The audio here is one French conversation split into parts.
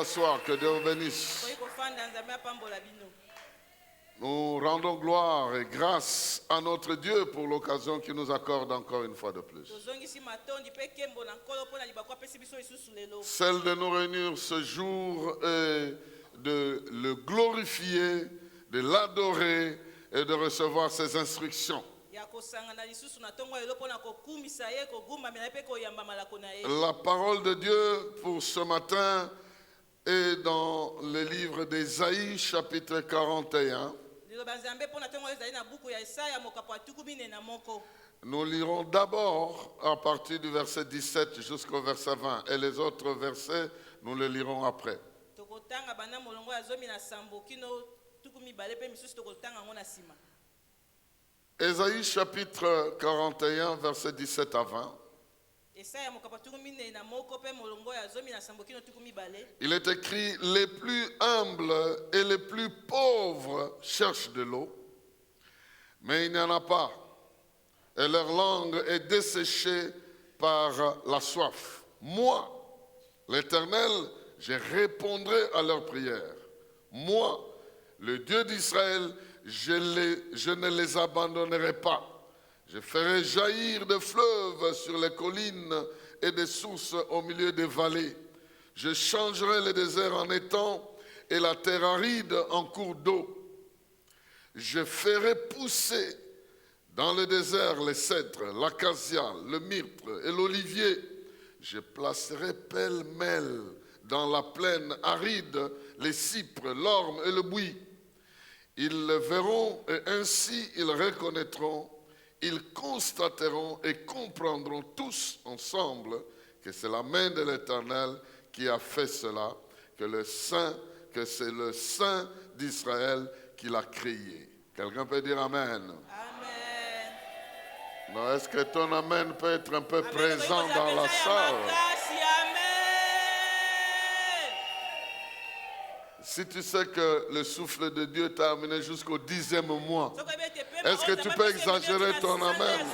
s'asseoir, que Dieu vous bénisse. Nous rendons gloire et grâce à notre Dieu pour l'occasion qu'il nous accorde encore une fois de plus. Celle de nous réunir ce jour et de le glorifier, de l'adorer et de recevoir ses instructions. La parole de Dieu pour ce matin est dans le livre d'Ésaïe, chapitre 41. Nous lirons d'abord à partir du verset 17 jusqu'au verset 20 et les autres versets, nous les lirons après. Ésaïe chapitre 41, verset 17 à 20. Il est écrit: les plus humbles et les plus pauvres cherchent de l'eau, mais il n'y en a pas, et leur langue est desséchée par la soif. Moi, l'Éternel, je répondrai à leurs prières. Moi, le Dieu d'Israël, je ne les abandonnerai pas. Je ferai jaillir des fleuves sur les collines et des sources au milieu des vallées. Je changerai le désert en étang et la terre aride en cours d'eau. Je ferai pousser dans le désert les cèdres, l'acacia, le myrte et l'olivier. Je placerai pêle-mêle dans la plaine aride les cypres, l'orme et le buis. Ils le verront et ainsi ils reconnaîtront. Ils constateront et comprendront tous ensemble que c'est la main de l'Éternel qui a fait cela, que c'est le Saint d'Israël qui l'a créé. Quelqu'un peut dire Amen? Amen. Non, est-ce que ton Amen peut être un peu présent dans la salle? Si tu sais que le souffle de Dieu t'a amené jusqu'au 10e mois, est-ce que tu peux exagérer ton Amen?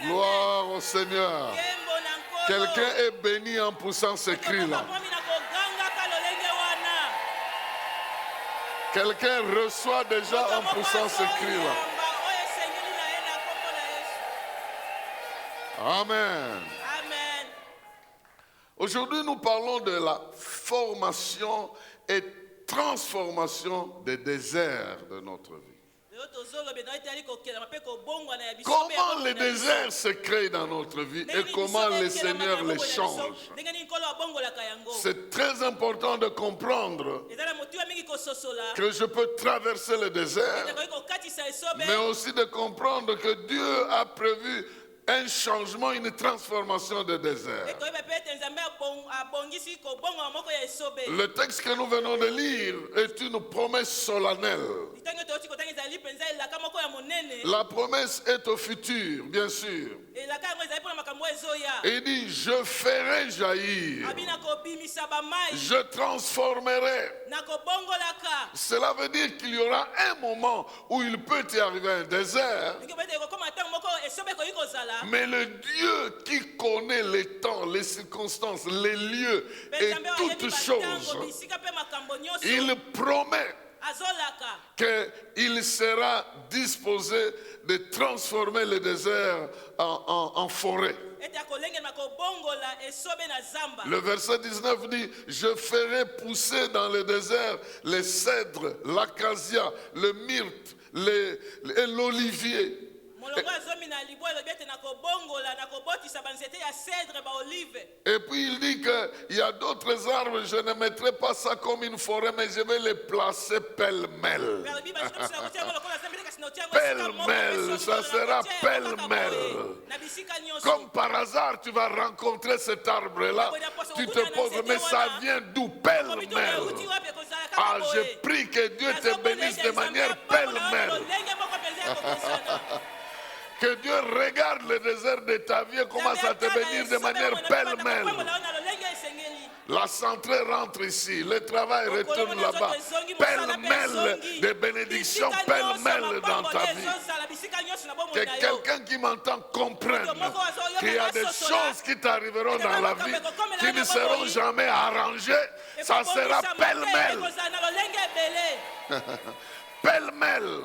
Gloire au Seigneur. Quelqu'un est béni en poussant ce cri-là. Quelqu'un reçoit déjà en poussant ce cri-là. Amen. Amen. Aujourd'hui, nous parlons de la formation et transformation des déserts de notre vie. Comment les déserts se créent dans notre vie et comment le Seigneur les change. C'est très important de comprendre que je peux traverser le désert, mais aussi de comprendre que Dieu a prévu un changement, une transformation de désert. Le texte que nous venons de lire est une promesse solennelle. La promesse est au futur, bien sûr. Et il dit, je ferai jaillir, je transformerai. Cela veut dire qu'il y aura un moment où il peut y arriver un désert, mais le Dieu qui connaît les temps, les circonstances, les lieux et toutes choses, il promet qu'il sera disposé de transformer le désert en forêt. Le verset 19 dit, je ferai pousser dans le désert les cèdres, l'acacia, le myrte et l'olivier. Et puis il dit qu'il y a d'autres arbres, je ne mettrai pas ça comme une forêt, mais je vais les placer pêle-mêle. Pêle-mêle, ça sera pêle-mêle. Comme par hasard, tu vas rencontrer cet arbre-là, tu te poses, mais ça vient d'où? Pêle-mêle. Ah, je prie que Dieu te bénisse de manière pêle-mêle. Que Dieu regarde le désert de ta vie et commence à te bénir de manière pêle-mêle. La santé rentre ici, le travail retourne là-bas. Pêle-mêle de bénédictions, pêle-mêle dans ta vie. Que quelqu'un qui m'entend comprenne qu'il y a des choses qui t'arriveront dans la vie qui ne seront jamais arrangées. Ça sera pêle-mêle. Pêle-mêle.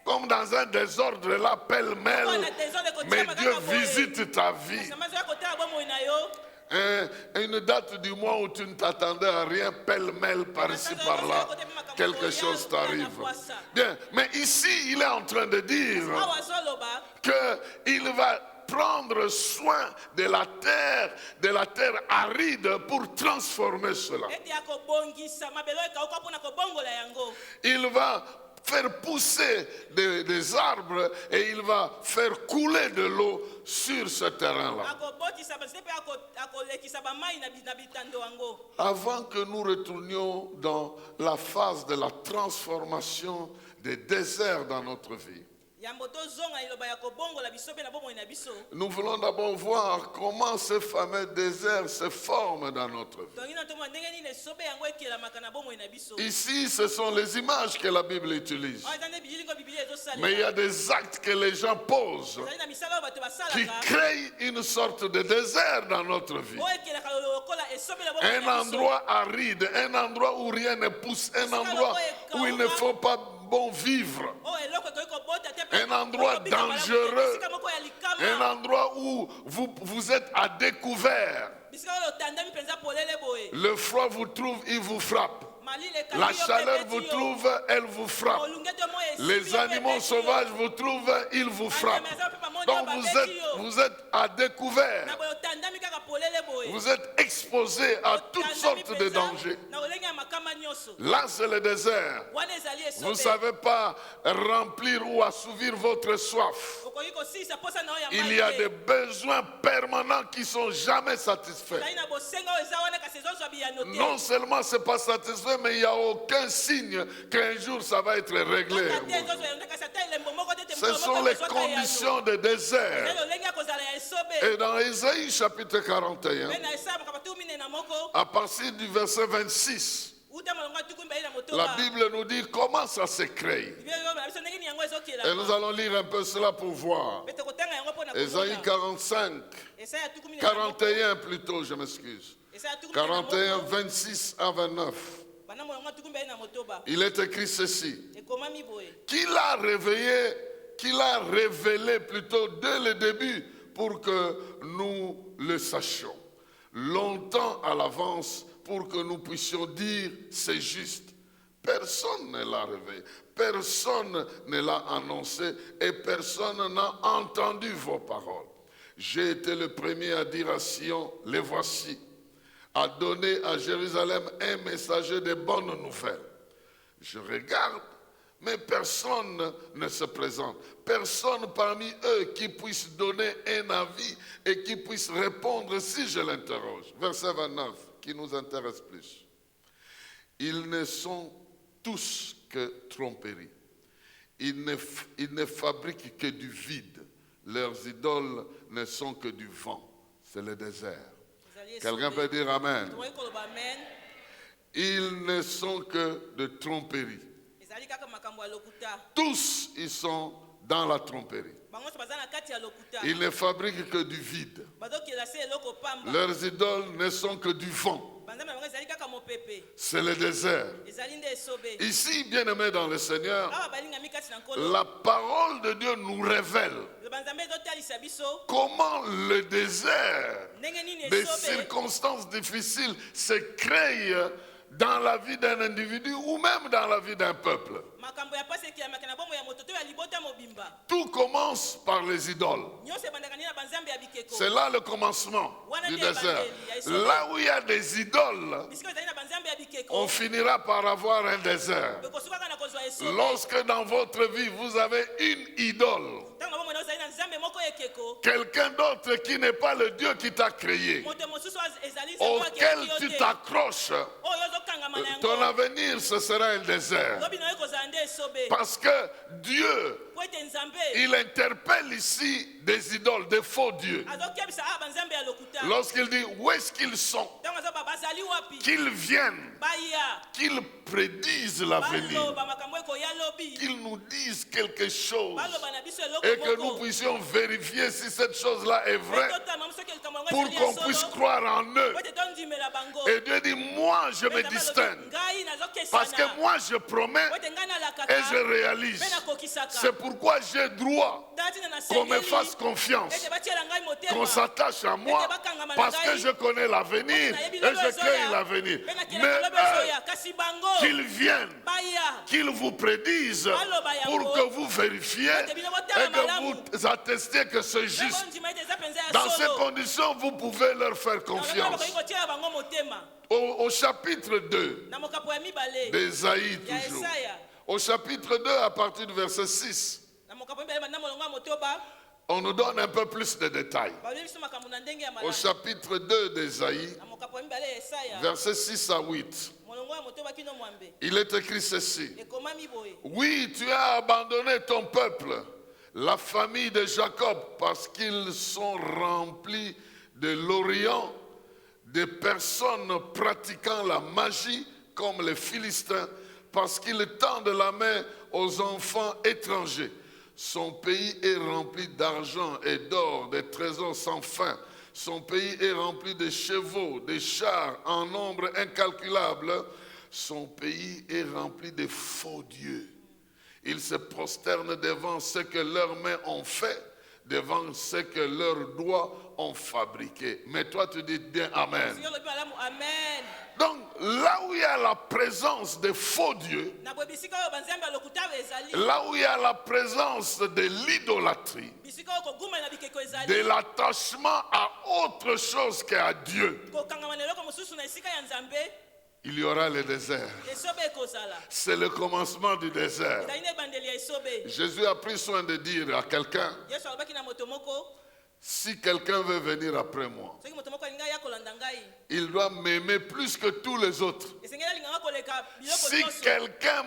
Comme dans un désordre là, pêle-mêle. Mais Dieu visite ta vie. Une date du mois où tu ne t'attendais à rien, pêle-mêle par-ci par-là, quelque chose t'arrive. Bien, mais ici, il est en train de dire qu'il va prendre soin de la terre aride pour transformer cela. Il va faire pousser des arbres et il va faire couler de l'eau sur ce terrain-là. Avant que nous retournions dans la phase de la transformation des déserts dans notre vie, nous voulons d'abord voir comment ce fameux désert se forme dans notre vie. Ici, ce sont les images que la Bible utilise. Mais il y a des actes que les gens posent qui créent une sorte de désert dans notre vie. Un endroit aride, un endroit où rien ne pousse, un endroit où il ne faut pas bon vivre. Un endroit dangereux, un endroit où vous êtes à découvert. Le froid vous trouve, il vous frappe. La chaleur vous trouve, elle vous frappe. Les animaux sauvages vous trouvent, ils vous frappent. Donc vous êtes à découvert. Vous êtes exposé à toutes sortes de dangers. Là, c'est le désert. Vous ne savez pas remplir ou assouvir votre soif. Il y a des besoins permanents qui ne sont jamais satisfaits. Non seulement ce n'est pas satisfait, mais il n'y a aucun signe qu'un jour ça va être réglé. Ce sont les conditions de désert. Et dans Ésaïe chapitre 41, à partir du verset 26, la Bible nous dit comment ça se crée. Et nous allons lire un peu cela pour voir. Ésaïe 41 plutôt, je m'excuse. 41, 26 à 29. Il est écrit ceci. Qu'il a révélé plutôt dès le début pour que nous le sachions. Longtemps à l'avance pour que nous puissions dire c'est juste. Personne ne l'a révélé, personne ne l'a annoncé et personne n'a entendu vos paroles. J'ai été le premier à dire à Sion, les voici, à donner à Jérusalem un messager de bonnes nouvelles. Je regarde, mais personne ne se présente. Personne parmi eux qui puisse donner un avis et qui puisse répondre si je l'interroge. Verset 29, qui nous intéresse plus. Ils ne sont tous que tromperie. Ils ne fabriquent que du vide. Leurs idoles ne sont que du vent. C'est le désert. Quelqu'un peut dire Amen. Ils ne sont que de tromperie. Tous ils sont dans la tromperie. Ils ne fabriquent que du vide. Leurs idoles ne sont que du vent. C'est le désert. Ici, bien-aimés dans le Seigneur, la parole de Dieu nous révèle comment le désert, des circonstances difficiles, se crée dans la vie d'un individu ou même dans la vie d'un peuple. Tout commence par les idoles. C'est là le commencement du désert. Là où il y a des idoles, on finira par avoir un désert. Lorsque dans votre vie vous avez une idole, quelqu'un d'autre qui n'est pas le Dieu qui t'a créé, auquel tu t'accroches, ton avenir ce sera un désert. Parce que Dieu po ete nzambe Il interpelle ici des idoles, des faux dieux. azokebisa banzambe ya lokuta Lorsqu'il dit où est-ce qu'ils sont, ntango azoba bazali wapi qu'ils viennent, baya qu'ils prédisent l'avenir, baloba makambo ekoya lobi qu'ils nous disent quelque chose baloba na biso eloko et que nous moko puissions vérifier si cette chose-là est vraie totama soki likambo yango pour ezali qu'on ya puisse solo croire en eux. po ete tondimela bango Et Dieu dit, moi je me distingue ngai parce que nazokesana moi je promets po ete ngai nalakaka et je réalise. mpe nakokisaka C'est pourquoi j'ai droit dati na qu'on me nasengeli fasse confiance, ete batiela ngai qu'on motema s'attache à moi parce que je connais l'avenir et je crée l'avenir. mpe nakela Mais koloba eux, ezoya kasi bango qu'ils viennent, baya qu'ils vous prédisent pour que vous vérifiez et que vous attestiez que c'est juste. ondima ete eza mpenza ya Dans ces solo conditions, vous pouvez leur faire confiance. bakoki kotiela bango motema Au chapitre 2 na mokapo ya mibale d'Ésaïe ya toujours. esaya Au chapitre 2 à partir du verset 6, na mokapo ya mibale na molongo ya motoba on nous donne un peu plus de détails. balobi biso makambo na ndenge ya Au malamu chapitre 2 d'Ésaïe, na mokapo ya mibale ya esaya versets 6 à 8, molongo ya motoba kino mwambe il est écrit ceci. ekomami boye Oui, tu as abandonné ton peuple, la famille de Jacob, parce qu'ils sont remplis de l'Orient, des personnes pratiquant la magie comme les Philistins, parce qu'ils tendent la main aux enfants étrangers. Son pays est rempli d'argent et d'or, des trésors sans fin. Son pays est rempli de chevaux, de chars en nombre incalculable. Son pays est rempli de faux dieux. Ils se prosternent devant ce que leurs mains ont fait, devant ce que leurs doigts ont fabriqué. Mais toi, tu dis bien Amen. Seigneur lobi malamu amen Donc, là où il y a la présence des faux dieux, na boye bisika oyo banzambe ya lokuta ezali là où il y a la présence de l'idolâtrie, bisika oyo koguma na bikeko de ezali l'attachement à autre chose qu'à Dieu, kokangama na eloko mosusu na esika ya nzambe il y aura le désert. esobe ekozala C'est le commencement du désert. ezali na ebandeli ya esobe Jésus a pris soin de dire à quelqu'un, yesu alobaki na moto moko si quelqu'un veut venir après moi, soki moto moko alingi aya kolanda ngai il doit m'aimer plus que tous les autres. esengeli alinganga koleka biloko Si nyonso quelqu'un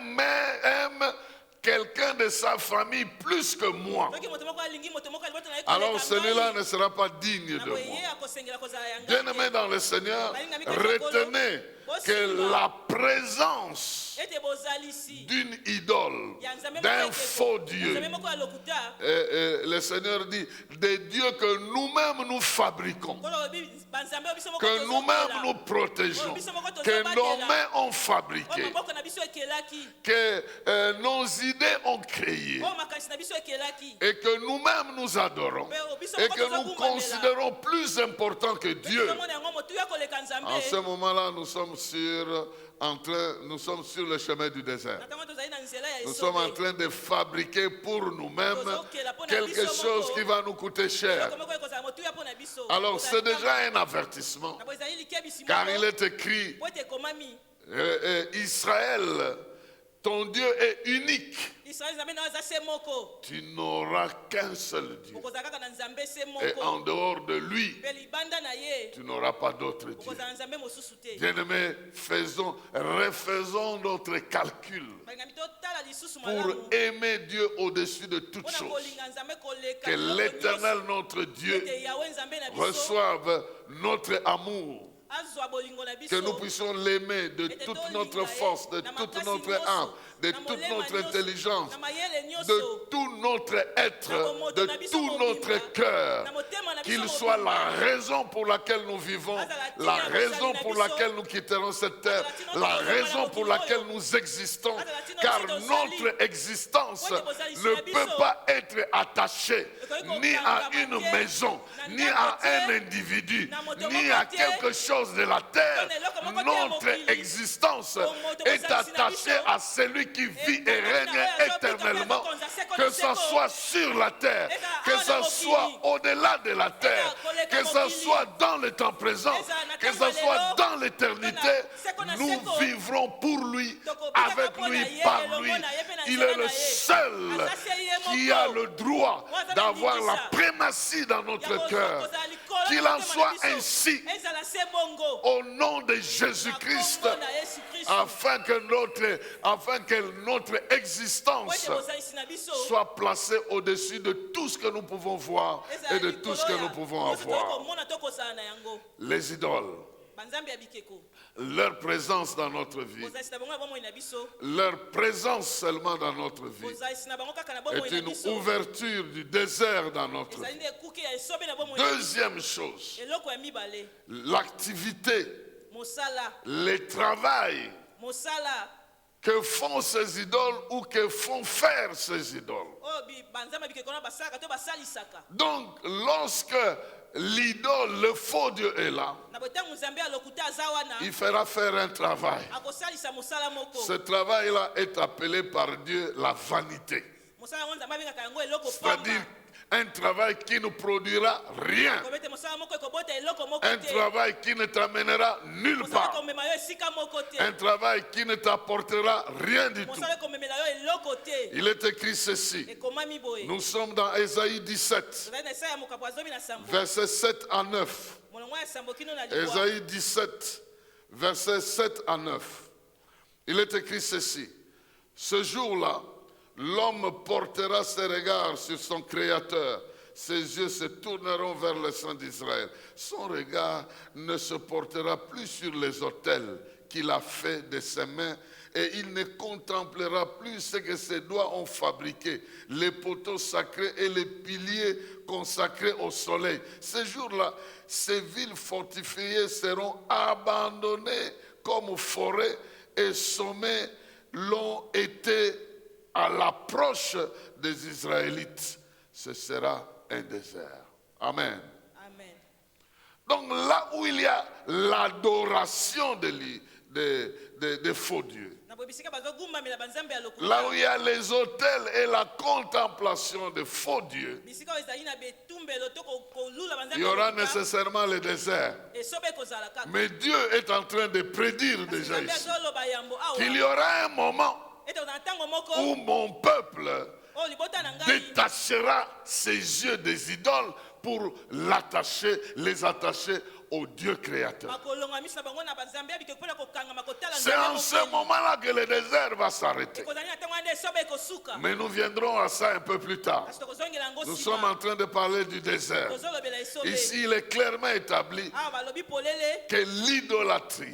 aime quelqu'un de sa famille plus que moi, soki moto moko alingi moto moko alibota na ye alors koleka celui-là ngai ne sera pas digne na de boye moi. ye akosengela kozala ya ngai Bien-aimés dans le Seigneur, retenez que la présence ete bozalisi d'une idole, ya nzambe d'un moko faux ekeko, Dieu, nzambe moko ya lokuta le Seigneur dit, des dieux que nous-mêmes nous fabriquons, kolo obi banzambe oyo biso moko que nous-mêmes tozobela nous protégeons, biso moko que nos tozobatela mains ont oyo fabriqué, maboko na biso ekelaki que nos idées ont créé, oyo makanisi na biso ekelaki et que nous-mêmes nous adorons, et que nous considérons plus important que Dieu. tozomona yango motuya koleka nzambe En ce moment-là, nous sommes sur le chemin du désert. na ntango tozali na nzela ya Nous sommes en esobe train de fabriquer pour nous-mêmes quelque chose qui va nous coûter cher. eloko moko ekozala motuya mpo na biso Alors c'est déjà un avertissement, na bo ezali likebisi car il moko est écrit, po ete ekomami Israël, ton Dieu est unique. israeli nzambe na yo aza se moko Tu n'auras qu'un seul Dieu. okozala kaka na nzambe se Et moko en dehors de lui, mpe libanda na ye tu n'auras pas d'autre Dieu. okozala na nzambe mosusu te Bien-aimés, refaisons notre calcul balingami totala lisusu pour malamu aimer Dieu au-dessus de toutes mpona choses. kolinga nzambe koleka Que biloko l'Éternel, nyonso. notre Dieu, ete yawe nzambe na biso reçoive notre amour. azwa bolingo na biso Que nous puissions l'aimer de toute notre force, de toute notre âme, de toute notre intelligence, de tout notre être, de tout notre cœur. Qu'il soit la raison pour laquelle nous vivons, la raison pour laquelle nous quitterons cette terre, la raison pour laquelle nous existons. Car notre existence ne peut pas être attachée ni à une maison, ni à un individu, ni à quelque chose de la terre. Notre existence est attachée à celui qui vit et règne éternellement, que ce soit sur la terre, que ce soit au-delà de la terre, que ce soit dans le temps présent, que ce soit dans l'éternité. Nous vivrons pour lui, avec lui, par lui. Il est le seul qui a le droit d'avoir la primatie dans notre cœur, Qu'il en soit ainsi ezala se bongo au nom de Jésus-Christ, na kombo na Yesu Kristo afin que notre existence po ete bozalisi na biso soit placée au-dessus de tout ce que nous pouvons voir et de tout ce que nous pouvons avoir. komona to kozala na yango Les idoles, banzambe ya bikeko leur présence dans notre vie, bozalisi na bango na bomoi na biso leur présence seulement dans notre vie bozalisi na bango kaka na bomoi est na une biso ouverture du désert dans notre ezali vie. nde ekuke ya esobe na bomoi na biso Deuxième chose, eloko ya mibale l'activité, mosala le travail mosala que font ces idoles ou que font faire ces idoles. oyo banzambe ya bikeko na basalaka to basalisaka Donc, lorsque l'idole, le faux Dieu est là, na botango nzambe alokuta aza wana il fera faire un travail. akosalisa mosala moko Ce travail-là est appelé par Dieu la vanité. mosala yango nzambe abengaka yango eloko C'est-à-dire pamba un travail qui ne produira rien. kobe te mosala moko ekobota eloko moko Un te travail qui ne t'amènera nulle mosala part. ekomema yo esika moko te Un travail qui ne t'apportera rien du tout. mosala ekomemela yo eloko te Il est écrit ceci. ekomami boye Nous sommes dans Ésaïe 17, tozali na esaya mokapo ya zomi na sambo versets 7 à 9. molongo ya sambo kino na libwa Ésaïe 17, versets 7 à 9. Il est écrit ceci. Ce jour-là, l'homme portera ses regards sur son Créateur. Ses yeux se tourneront vers le Saint d'Israël. Son regard ne se portera plus sur les autels qu'il a fait de ses mains, et il ne contemplera plus ce que ses doigts ont fabriqué, les poteaux sacrés et les piliers consacrés au soleil. Ce jour-là, ces villes fortifiées seront abandonnées comme forêts, et sommets l'ont été à l'approche des Israélites. Ce sera un désert. Amen. amen Donc là où il y a l'adoration des faux dieux, na boye bisika bazogumbamela banzambe ya lokuta là où il y a les autels et la contemplation des faux dieux, bisika oyo ezali na betumbelo to kolula il banzambe y ya aura lokuta nécessairement le désert. esobe ekozala kaka Mais Dieu est en train de prédire déjà nzambe ici azoloba yambo qu'il y awa aura un moment ete kozala ntango moko où mon peuple oyo libota na ngai détachera ses yeux des idoles pour les attacher au Dieu créateur. bakolonga miso na bango na banzambe ya bikeko mpona kokangama kotala C'est en ce moment-là que le désert va s'arrêter. ekozali na ntango wana nde esobe ekosuka Mais nous viendrons à ça un peu plus tard. kasi tokozongela yango Nous sommes en nsima train de parler du désert. tozolobela esobe Ici, il est clairement établi awa balobi polele que l'idolâtrie,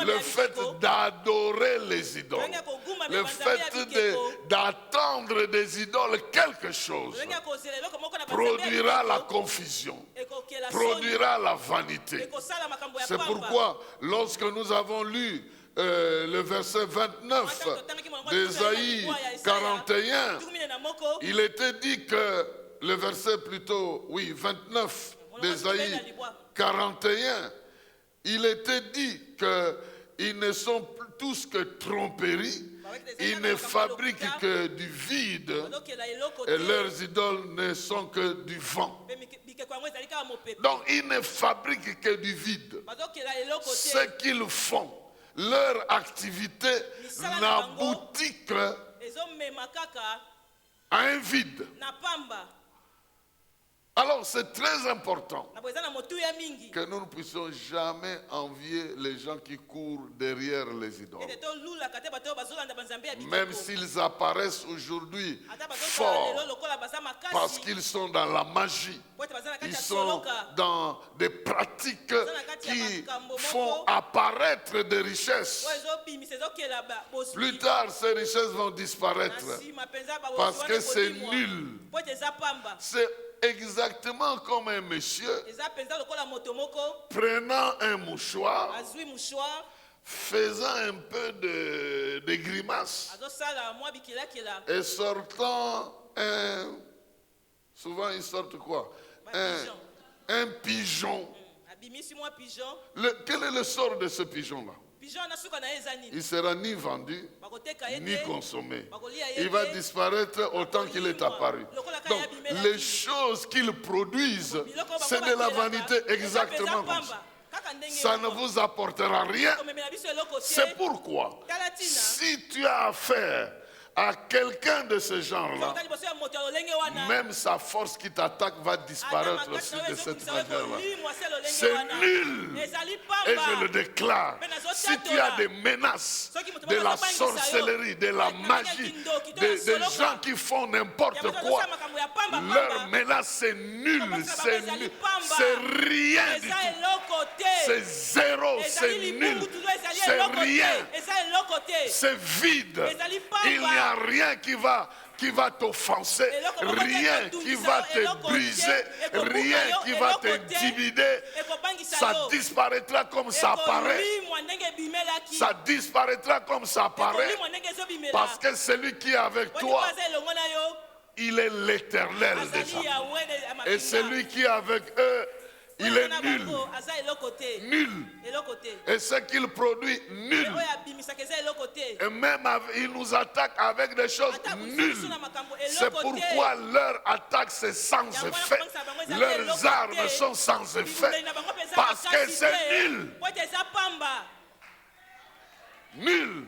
le fait d'adorer les idoles, ndenge ya kogumbamela le banzambe ya fait bikeko d'attendre des idoles quelque chose, ndenge ya kozela eloko moko na banzambe ya produira la bikeko confusion, ekokela soni produira la vanité. ekosala makambo ya C'est pamba pourquoi, lorsque nous avons lu le verset 29 d'Ésaïe 41, il était dit que, le verset plutôt, oui, 29 d'Ésaïe 41, il était dit qu'ils ne sont plus tous que tromperies, ils ne fabriquent que du vide, bazokela eloko et te leurs idoles ne sont que du vent. mpe bikeko yango ezali kaka mopepe Donc ils ne fabriquent que du vide. bazokela eloko Ce te qu'ils font, leur activité n'aboutit que ezomema kaka à un vide. na pamba Alors c'est très important na boye eza na motuya mingi que nous ne puissions jamais envier les gens qui courent derrière les idoles. ete tolulaka te bato oyo bazolanda banzambe ya Même bikeko s'ils apparaissent aujourd'hui ata bazosala lelo forts, lokola baza parce makasi qu'ils sont dans la magie, po ete baza na kati ils ya sont soloka dans des pratiques qui font apparaître des richesses. oyo ezobimisa ezokela bozwi Plus tard, ces richesses vont na disparaître nsima mpenza parce que c'est nul. po ete eza pamba C'est exactement comme un monsieur eza mpenza lokola moto moko prenant un mouchoir, azwi mouchoir faisant un peu de grimaces azosala mwa bikelakela et sortant souvent ils sortent quoi? Un pigeon. abimisi mwa pigeon Quel est le sort de ce pigeon-là? pigeon na suka na ye eza nini Il ne sera ni vendu, bakoteka ye ni te consommé. bakolia ye Il va te disparaître autant qu'il est apparu. Donc, les choses qu'ils produisent, c'est de la vanité exactement comme ça. Ça ne vous apportera rien. komemela biso eloko te C'est pourquoi, tala ntina si tu as affaire à quelqu'un de ce genre-là, Soki liboso ya moto ya lolenge wana, même sa force qui t'attaque va ata disparaître makasi aussi na yo de cette ezokimisa yo manière-là. kolimwa se lolenge C'est wana. nul. Ezali Et je le pamba. déclare, si tu as des menaces de la sorcellerie, de la magie, des gens qui font n'importe quoi, leur menace c'est nul, c'est nul, c'est rien du Eza tout. eloko te. C'est zéro, c'est Ezali nul, libungu tuzo, ezali c'est eloko te. rien, Eza eloko te. c'est vide. Ezali pamba. Il n'y a rien qui va t'offenser, rien qui va te briser, rien qui va t'intimider. Ça disparaîtra comme ça apparaît. Ça disparaîtra comme ça apparaît. Parce que celui qui est avec toi, il est l'éternel déjà. Et celui qui est avec eux, il est nul. Nul. Et ce qu'il produit, nul. Et même il nous attaque avec des choses nulles. C'est pourquoi leur attaque c'est sans effet. Leurs armes sont sans effet. Parce que c'est nul. Nul.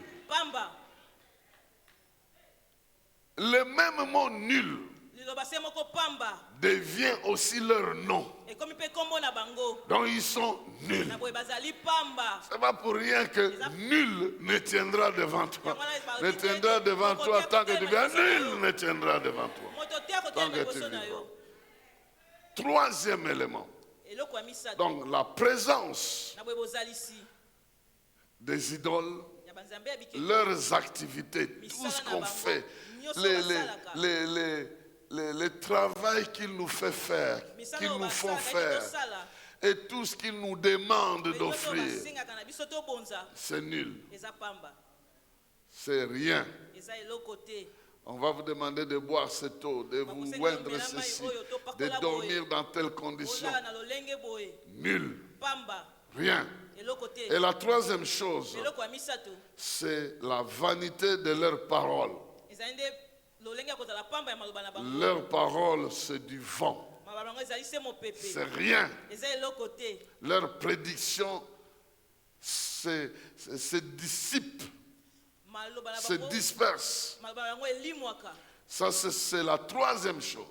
Le même mot nul devient aussi leur nom. Donc ils sont nuls. Ce n'est pas pour rien que nul ne tiendra devant toi. Ne tiendra devant toi tant que tu viens. Nul ne tiendra devant toi. Tant que tu vivras. Troisième élément. Donc la présence des idoles, leurs activités, tout ce qu'on fait, le travail qu'ils nous font faire, et tout ce qu'ils nous demandent d'offrir, c'est nul. C'est rien. On va vous demander de boire cette eau, de vous oindre ceci, de dormir dans telles conditions. Nul. Rien. Et la troisième chose, c'est la vanité de leurs paroles. Leurs paroles, c'est du vent. C'est rien. Leurs prédictions se dissipent, se dispersent. Ça, c'est la troisième chose.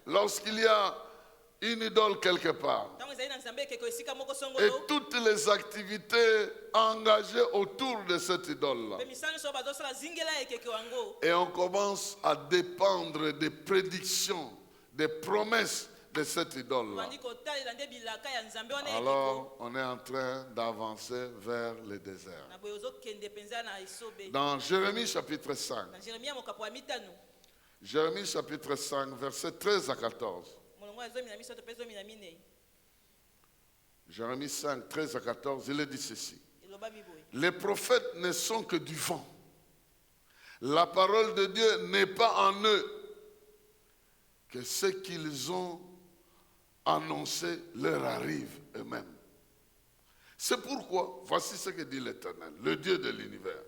Lorsqu'il y a une idole quelque part, et toutes les activités engagées autour de cette idole-là, et on commence à dépendre des prédictions, des promesses de cette idole-là, alors on est en train d'avancer vers le désert. Dans Jérémie chapitre 5, Jérémie chapitre 5, versets 13 à 14. Jérémie 5, 13 à 14, il est dit ceci. Les prophètes ne sont que du vent. La parole de Dieu n'est pas en eux. Que ce qu'ils ont annoncé leur arrive eux-mêmes. C'est pourquoi, voici ce que dit l'Éternel, le Dieu de l'univers.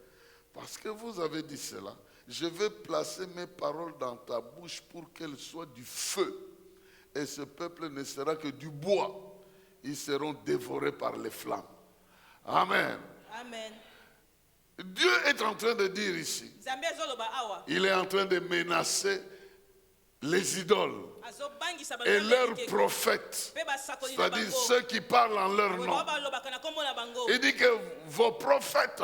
Parce que vous avez dit cela, je vais placer mes paroles dans ta bouche pour qu'elles soient du feu. Et ce peuple ne sera que du bois. Ils seront dévorés par les flammes. Amen. Amen. Dieu est en train de dire ici, il est en train de menacer les idoles et leurs prophètes, c'est-à-dire ceux qui parlent en leur nom. Il dit que vos prophètes,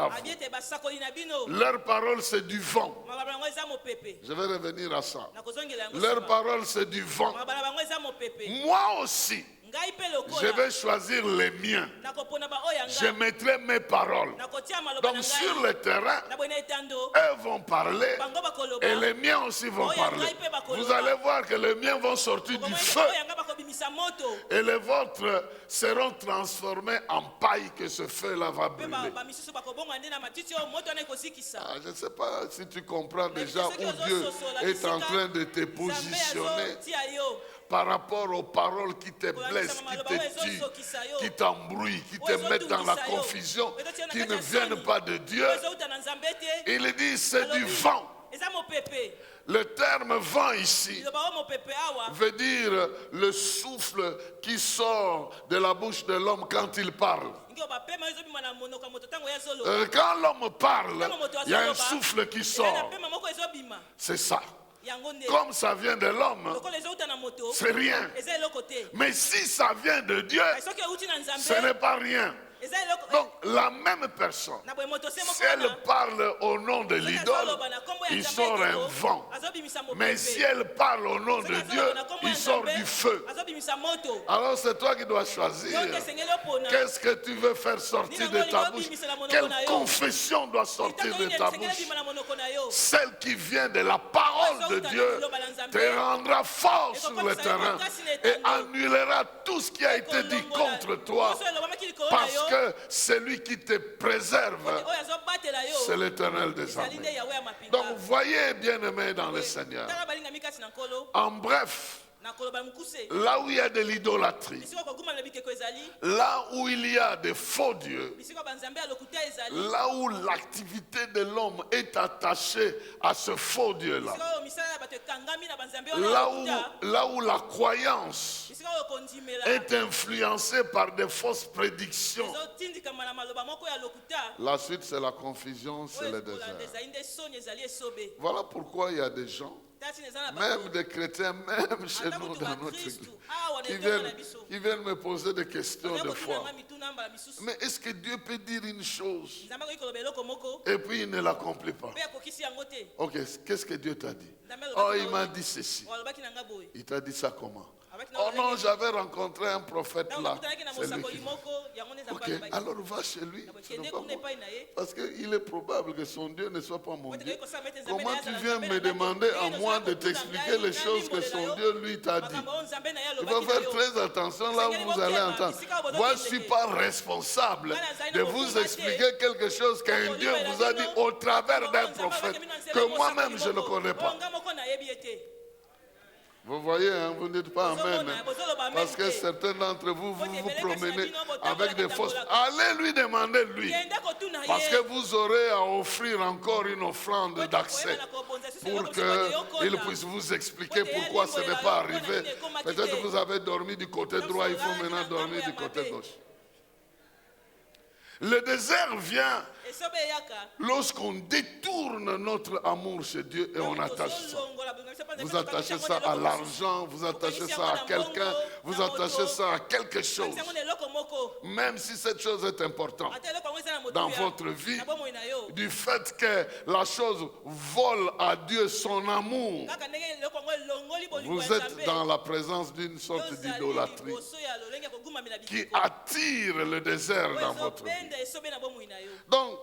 leur parole c'est du vent. Je vais revenir à ça. Leur parole c'est du vent. Moi aussi, je vais choisir les miens. Je mettrai mes paroles. Donc sur le terrain, eux vont parler et les miens aussi vont parler. Vous allez voir que les miens vont sortir du feu et les vôtres seront transformés en paille que ce feu-là va brûler. Je ne sais pas si tu comprends déjà où Dieu est en train de te positionner par rapport aux paroles qui te blessent, qui te tuent, qui t'embrouillent, qui te mettent dans la confusion, qui ne viennent pas de Dieu. Il dit c'est du vent. Le terme vent ici liloba oyo mopepe awa veut dire le souffle qui sort de la bouche de l'homme quand il parle. ngi oyo bapema oyo ezobima na monoko ya moto ntango oyo azoloba Quand l'homme parle, il y a un souffle qui eza na sort. pema moko ezobima C'est ça. yango nde Comme ça vient de l'homme, lokola ezouta na moto c'est rien. eza eloko te Mais si ça vient de Dieu, kasi soki euti na ce n'est nzambe pas rien. eza eloko Donc la même personne, na boye moto se moko si elle wana parle au nom de soki l'idole, azoloba na nkombo ya il nzambe sort un ekeko, vent. azobimisa mopepe Mais si elle parle au nom soki de Dieu, azoloba na nkombo ya il sort nzambe du feu. azobimisa moto Alors c'est toi qui dois choisir. yo nde esengeli opona Qu'est-ce que tu veux faire sortir de ta bouche? Quelle confession doit sortir ntango de nini ta esengeli bouche? ebima na monoko na yo Celle qui vient de la parole de Dieu te rendra fort sur le terrain et annulera tout ce qui a été dit contre toi. Parce que celui qui te préserve, oyo azobatela yo c'est l'Éternel des ezali nde armées. yawe ya mapinga Donc voyez, bien-aimés dans le Seigneur, tala balingami kati na nkolo en bref, na koloba mokuse là où il y a de l'idolâtrie, bisika kokuma na bikeko ezali là où il y a des faux dieux, bisika banzambe ya lokuta ezali là où l'activité de l'homme est attachée à ce faux Dieu-là, bisika oyo misala ya bato ekangami na banzambe oyo na lokuta là où la croyance bisika oyo kondimela est influencée par des fausses prédictions. ezotindikama na maloba moko ya lokuta La suite, c'est la confusion, c'est oyo le ekolanda désert. ezali nde soni ezali esobe Voilà pourquoi il y a des gens, tati eza na même bato des chrétiens, même chez ata nous kutu dans notre bakristu église, awa na qui etonga na viennent, biso qui viennent me poser des questions oza des fois. kotunanga mituna mbala misusu Mais est-ce que Dieu peut dire une chose nzambe akoki koloba eloko moko et puis il ne l'accomplit pas? mpe akokisi yango te Ok, qu'est-ce que Dieu t'a dit? nzambe Oh, alobaki il na m'a oyo. dit ceci. alobaki na nga boye Il t'a dit ça comment? alobaki na Oh oyo non, ndenge- j'avais rencontré un prophète ntango là. nakutanaki na C'est lui mosakoli qui... moko yango nde nzambe Ok, alobaki alors va chez lui. Na boye, ce n'est kende pas kuna moi. epai na ye Parce qu'il est probable que son Dieu ne soit pas mon Oyo Dieu. tokoki kosala ete nzambe Comment na ye tu azala viens nzambe me na ngai? demander à Ndenge moi tozala de kotuna t'expliquer ngai, les na choses que limbolela son yo, Dieu lui t'a dit? makambo oyo nzambe na ye Il faut alobaki faire na yo. très attention là où vous allez entendre. Moi, je ne suis pas responsable de vous expliquer quelque chose qu'un Dieu vous a dit au travers d'un prophète que moi-même je ne connais pas. Oyo nga moko nayebi ye te. Vous voyez, hein, vous ne dites pas amen. Parce que certains d'entre vous, vous vous promenez avec des fausses. Allez lui demander, lui. Kende kotuna ye. Parce que vous aurez à offrir encore une offrande d'accès pour qu'il puisse vous expliquer pourquoi ce n'est pas arrivé. Peut-être que vous avez dormi du côté droit, il faut maintenant dormir du côté gauche. Le désert vient Esobe eyaka. lorsqu'on détourne notre amour chez Dieu et on attache ça. Vous attachez ça à l'argent, vous attachez ça à quelqu'un, vous attachez ça à quelque chose. Même si cette chose est importante dans votre vie, du fait que la chose vole à Dieu son amour, vous êtes dans la présence d'une sorte d'idolâtrie qui attire le désert dans votre vie. Donc,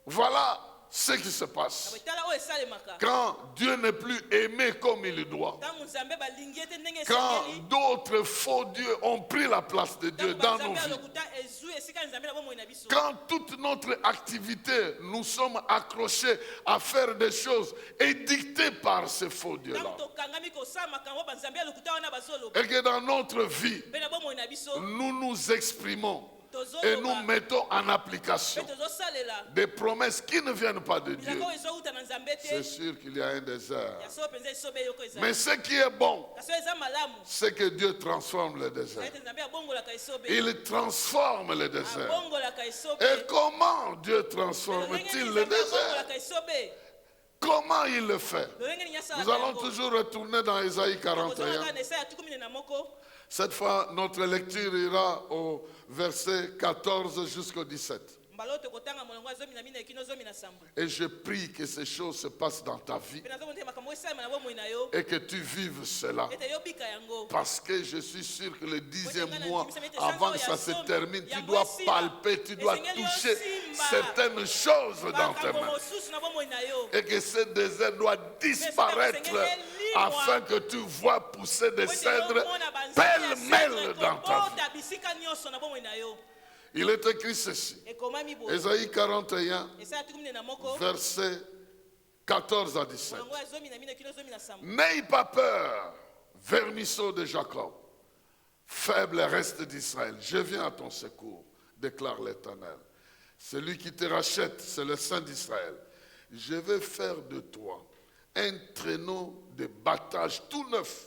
voilà ce qui se passe. Quand Dieu n'est plus aimé comme il doit, quand d'autres faux dieux ont pris la place de Dieu dans nos vies, quand toute notre activité, nous sommes accrochés à faire des choses édictées par ces faux dieux-là, et que dans notre vie, nous nous exprimons et nous mettons en application des promesses qui ne viennent pas de Dieu, c'est sûr qu'il y a un désert. Mais ce qui est bon, c'est que Dieu transforme le désert. Il transforme le désert. Et comment Dieu transforme-t-il le désert? Comment il le fait? Nous allons toujours retourner dans Ésaïe 41. Cette fois, notre lecture ira au verset 14 jusqu'au 17. Et je prie que ces choses se passent dans ta vie et que tu vives cela. Parce que je suis sûr que le 10e mois, avant que ça se termine, tu dois palper, tu dois toucher certaines choses dans tes mains. Et que ce désert doit disparaître afin que tu vois pousser des cèdres pêle-mêle dans ta vie. Il est écrit ceci, Ésaïe 41, versets 14 à 17. N'aie pas peur, vermisseau de Jacob, faible reste d'Israël. Je viens à ton secours, déclare l'Éternel. Celui qui te rachète, c'est le Saint d'Israël. Je vais faire de toi un traîneau de battage tout neuf,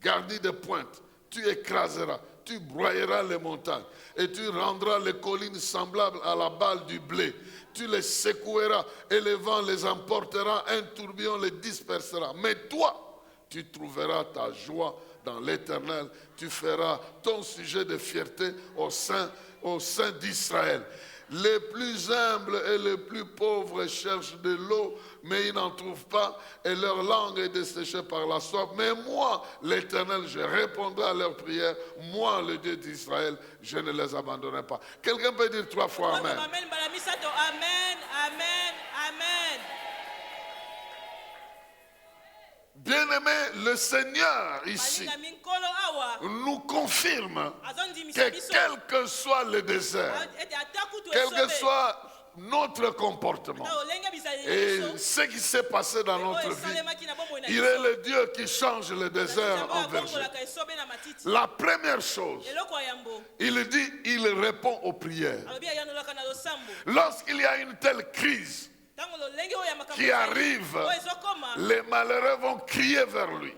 garni de pointes. Tu écraseras, tu broyeras les montagnes et tu rendras les collines semblables à la balle du blé. Tu les secoueras et le vent les emportera, un tourbillon les dispersera. Mais toi, tu trouveras ta joie dans l'Éternel. Tu feras ton sujet de fierté au sein d'Israël. Les plus humbles et les plus pauvres cherchent de l'eau, mais ils n'en trouvent pas, et leur langue est desséchée par la soif. Mais moi, l'Éternel, je répondrai à leurs prières. Moi, le Dieu d'Israël, je ne les abandonnerai pas. Quelqu'un peut dire 3 fois Amen. Amen, amen, amen, amen. Bien-aimé, le Seigneur ici nous confirme que quel que soit le désert, quel que soit notre comportement et ce qui s'est passé dans notre vie, il est le Dieu qui change le désert en verger. La première chose, il dit, il répond aux prières. Lorsqu'il y a une telle crise qui arrive, les malheureux vont crier vers lui.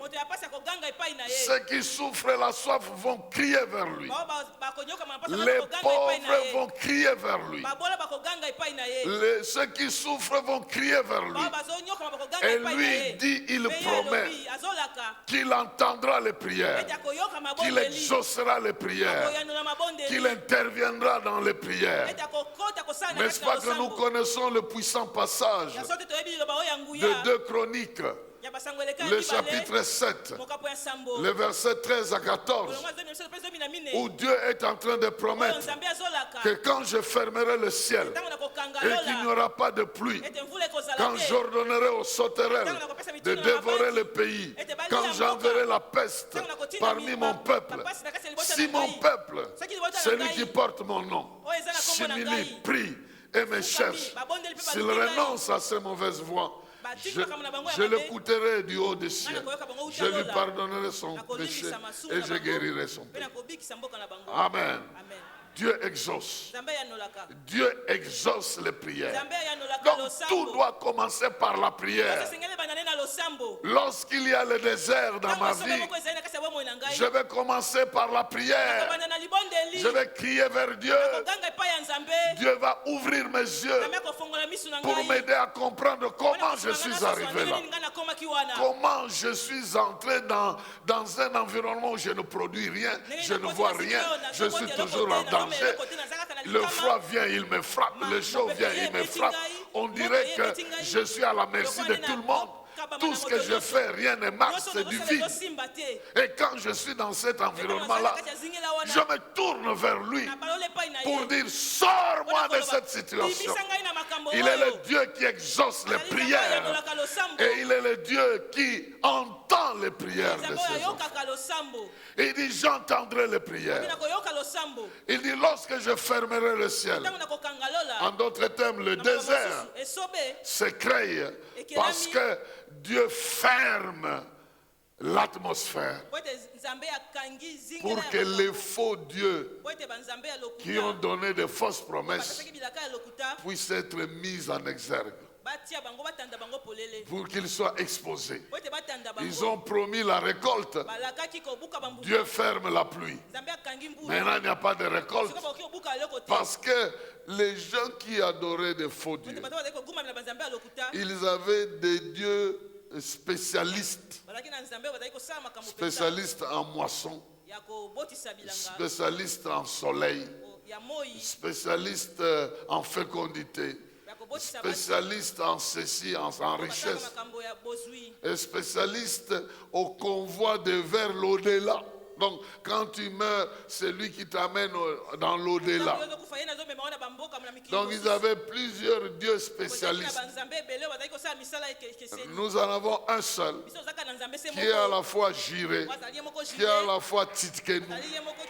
Ceux qui souffrent la soif vont crier vers lui. Les pauvres vont crier vers lui. Ceux qui souffrent vont crier vers lui. Et lui dit, il promet qu'il entendra les prières, qu'il exaucera les prières, qu'il interviendra dans les prières. N'est-ce pas que nous connaissons le puissant passage de 2 Chroniques, le chapitre 7, le verset 13 à 14, où Dieu est en train de promettre que quand je fermerai le ciel et qu'il n'y aura pas de pluie, quand j'ordonnerai aux sauterelles de dévorer le pays, quand j'enverrai la peste parmi mon peuple, si mon peuple, celui qui porte mon nom, s'humilie, prie et me cherche, s'il renonce à ses mauvaises voies, je l'écouterai du haut des cieux, je lui pardonnerai son péché et je guérirai son péché. Amen. Dieu exauce. Dieu exauce les prières. Donc tout doit commencer par la prière. Lorsqu'il y a le désert dans ma vie, je vais commencer par la prière. Je vais crier vers Dieu. Dieu va ouvrir mes yeux pour m'aider à comprendre comment je suis arrivé là. Comment je suis entré dans un environnement où je ne produis rien, je ne vois rien, je suis toujours en danger. Le froid vient, il me frappe. Le chaud vient, il me frappe. On dirait que je suis à la merci de tout le monde. Tout ce que je fais, rien ne marche, c'est du vide. Et quand je suis dans cet environnement-là, je me tourne vers lui pour dire, sors-moi de cette situation. Il est le Dieu qui exauce les prières. Et il est le Dieu qui entend les prières de ses enfants. Et il dit, j'entendrai les prières. Il dit, lorsque je fermerai le ciel. En d'autres termes, le désert se crée parce que Dieu ferme l'atmosphère pour que les faux dieux qui ont donné de fausses promesses puissent être mis en exergue, pour qu'ils soient exposés. Ils ont promis la récolte. Dieu ferme la pluie. Maintenant, il n'y a pas de récolte parce que les gens qui adoraient des faux dieux, ils avaient des dieux spécialistes en moisson, spécialistes en soleil, spécialistes en fécondité, spécialistes en ceci, en richesse, et spécialistes au convoi de vers l'au-delà. Donc, quand tu meurs, c'est lui qui t'amène dans l'au-delà. Donc, ils avaient plusieurs dieux spécialistes. Nous en avons un seul, qui est à la fois Jireh, qui est à la fois Tzidkenu,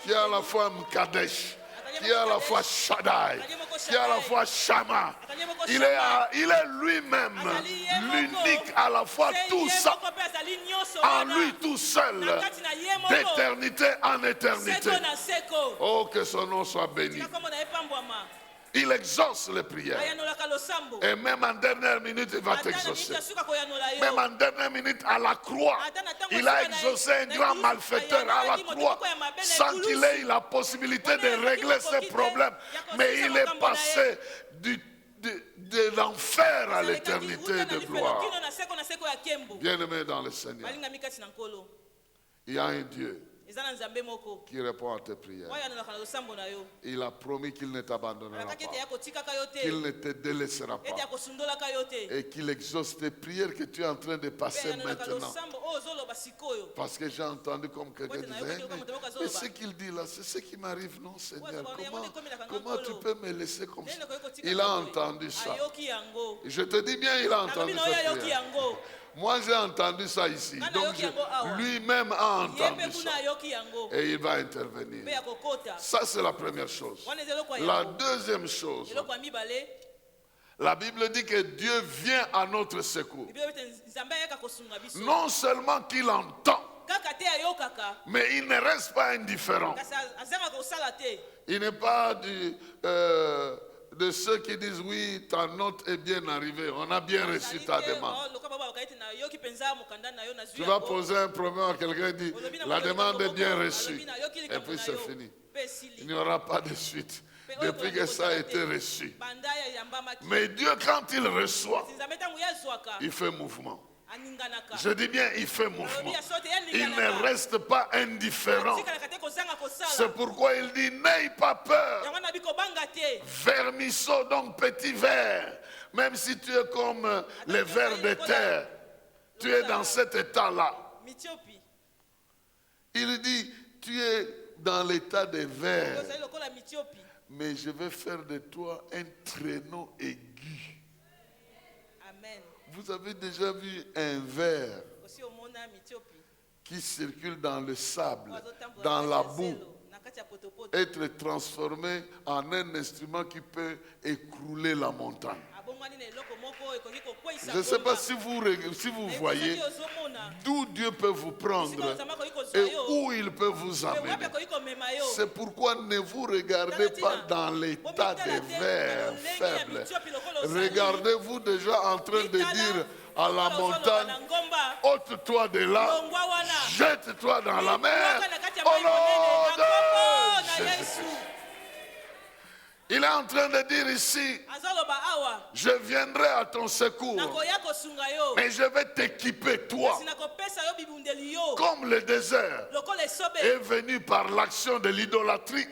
qui est à la fois Mkadesh, qui est à la fois Shaddai, qui est à la fois Shama. Il est lui-même l'unique à la fois tout ça, en lui tout seul, d'éternité en éternité. Oh, que son nom soit béni. Il exauce les prières. ayanolaka losambo. Et même en dernière minute, il va Ata na t'exaucer. minute ya suka koyanola yo. Même en dernière minute, à la croix, Ata na ntango il a suka na- exaucé un na grand Yesu, malfaiteur à la ayanolaki croix moto ya mabe na sans ekulusu. qu'il ait la possibilité de régler ses problèmes. Mais il est passé de l'enfer à l'éternité de gloire. Kino na seko ya kembo. Bien-aimé dans le Seigneur, Balingami kati na nkolo. il y a un Dieu Eza na nzambe moko. qui répond à tes prières. Oyo ayanolaka na losambo na yo. Il a promis qu'il ne t'abandonnera Alakaki ete pas, ya kotikaka yo te. qu'il ne te délaissera Ete ya pas kosundolaka yo te. et qu'il exauce tes prières que tu es en train de Mpe passer ayanolaka maintenant. losambo oyo ozoloba sikoyo. Parce que j'ai entendu comme quelqu'un disait, mais ce qu'il dit là, c'est ce qui m'arrive, non Seigneur. Comment tu peux me laisser comme ça? Il a entendu ça. Ayoki yango. Je te dis bien, il a entendu Nalobi na oyo ça. ayoki yango. Moi, j'ai entendu ça ici. Donc, lui-même a Yembe entendu kuna ça. ayoki yango. Et il va intervenir. Mpe ya kokota. Ça, c'est la première chose. Wana eza eloko ya La yango. deuxième chose, Eloko ya mibale. la Bible dit que Dieu vient à notre secours. Biblia ete nzambe ayaka kosunga biso. Non seulement qu'il entend, Kaka te ayokaka. mais il ne reste pas indifférent. Kasi azangaka kosala te. Il n'est pas de ceux qui disent oui, ta note est bien arrivée, on a bien reçu ta demande. Tu vas poser un problème à quelqu'un et dire la demande est bien reçue. Et puis c'est fini. Il n'y aura pas de suite depuis que ça a été reçu. Mais Dieu, quand il reçoit, il fait mouvement. Je dis bien, il fait mouvement. Il ne reste pas indifférent. C'est pourquoi il dit, n'aie pas peur. Vermisseau, donc petit ver. Même si tu es comme les vers de terre, tu es dans cet état-là. Il dit, tu es dans l'état des vers. Mais je vais faire de toi un traîneau aigu. Amen. Vous avez déjà vu un ver qui circule dans le sable, dans la boue, être transformé en un instrument qui peut écrouler la montagne. Je ne sais pas si vous voyez d'où Dieu peut vous prendre et où il peut vous emmener. C'est pourquoi ne vous regardez pas dans l'état des vers faibles. Regardez-vous déjà en train de dire à la montagne, ôte-toi de là, jette-toi dans la mer, au nom de Jésus. Il est en train de dire ici, je viendrai à ton secours, mais je vais t'équiper toi, comme le désert est venu par l'action de l'idolâtrie.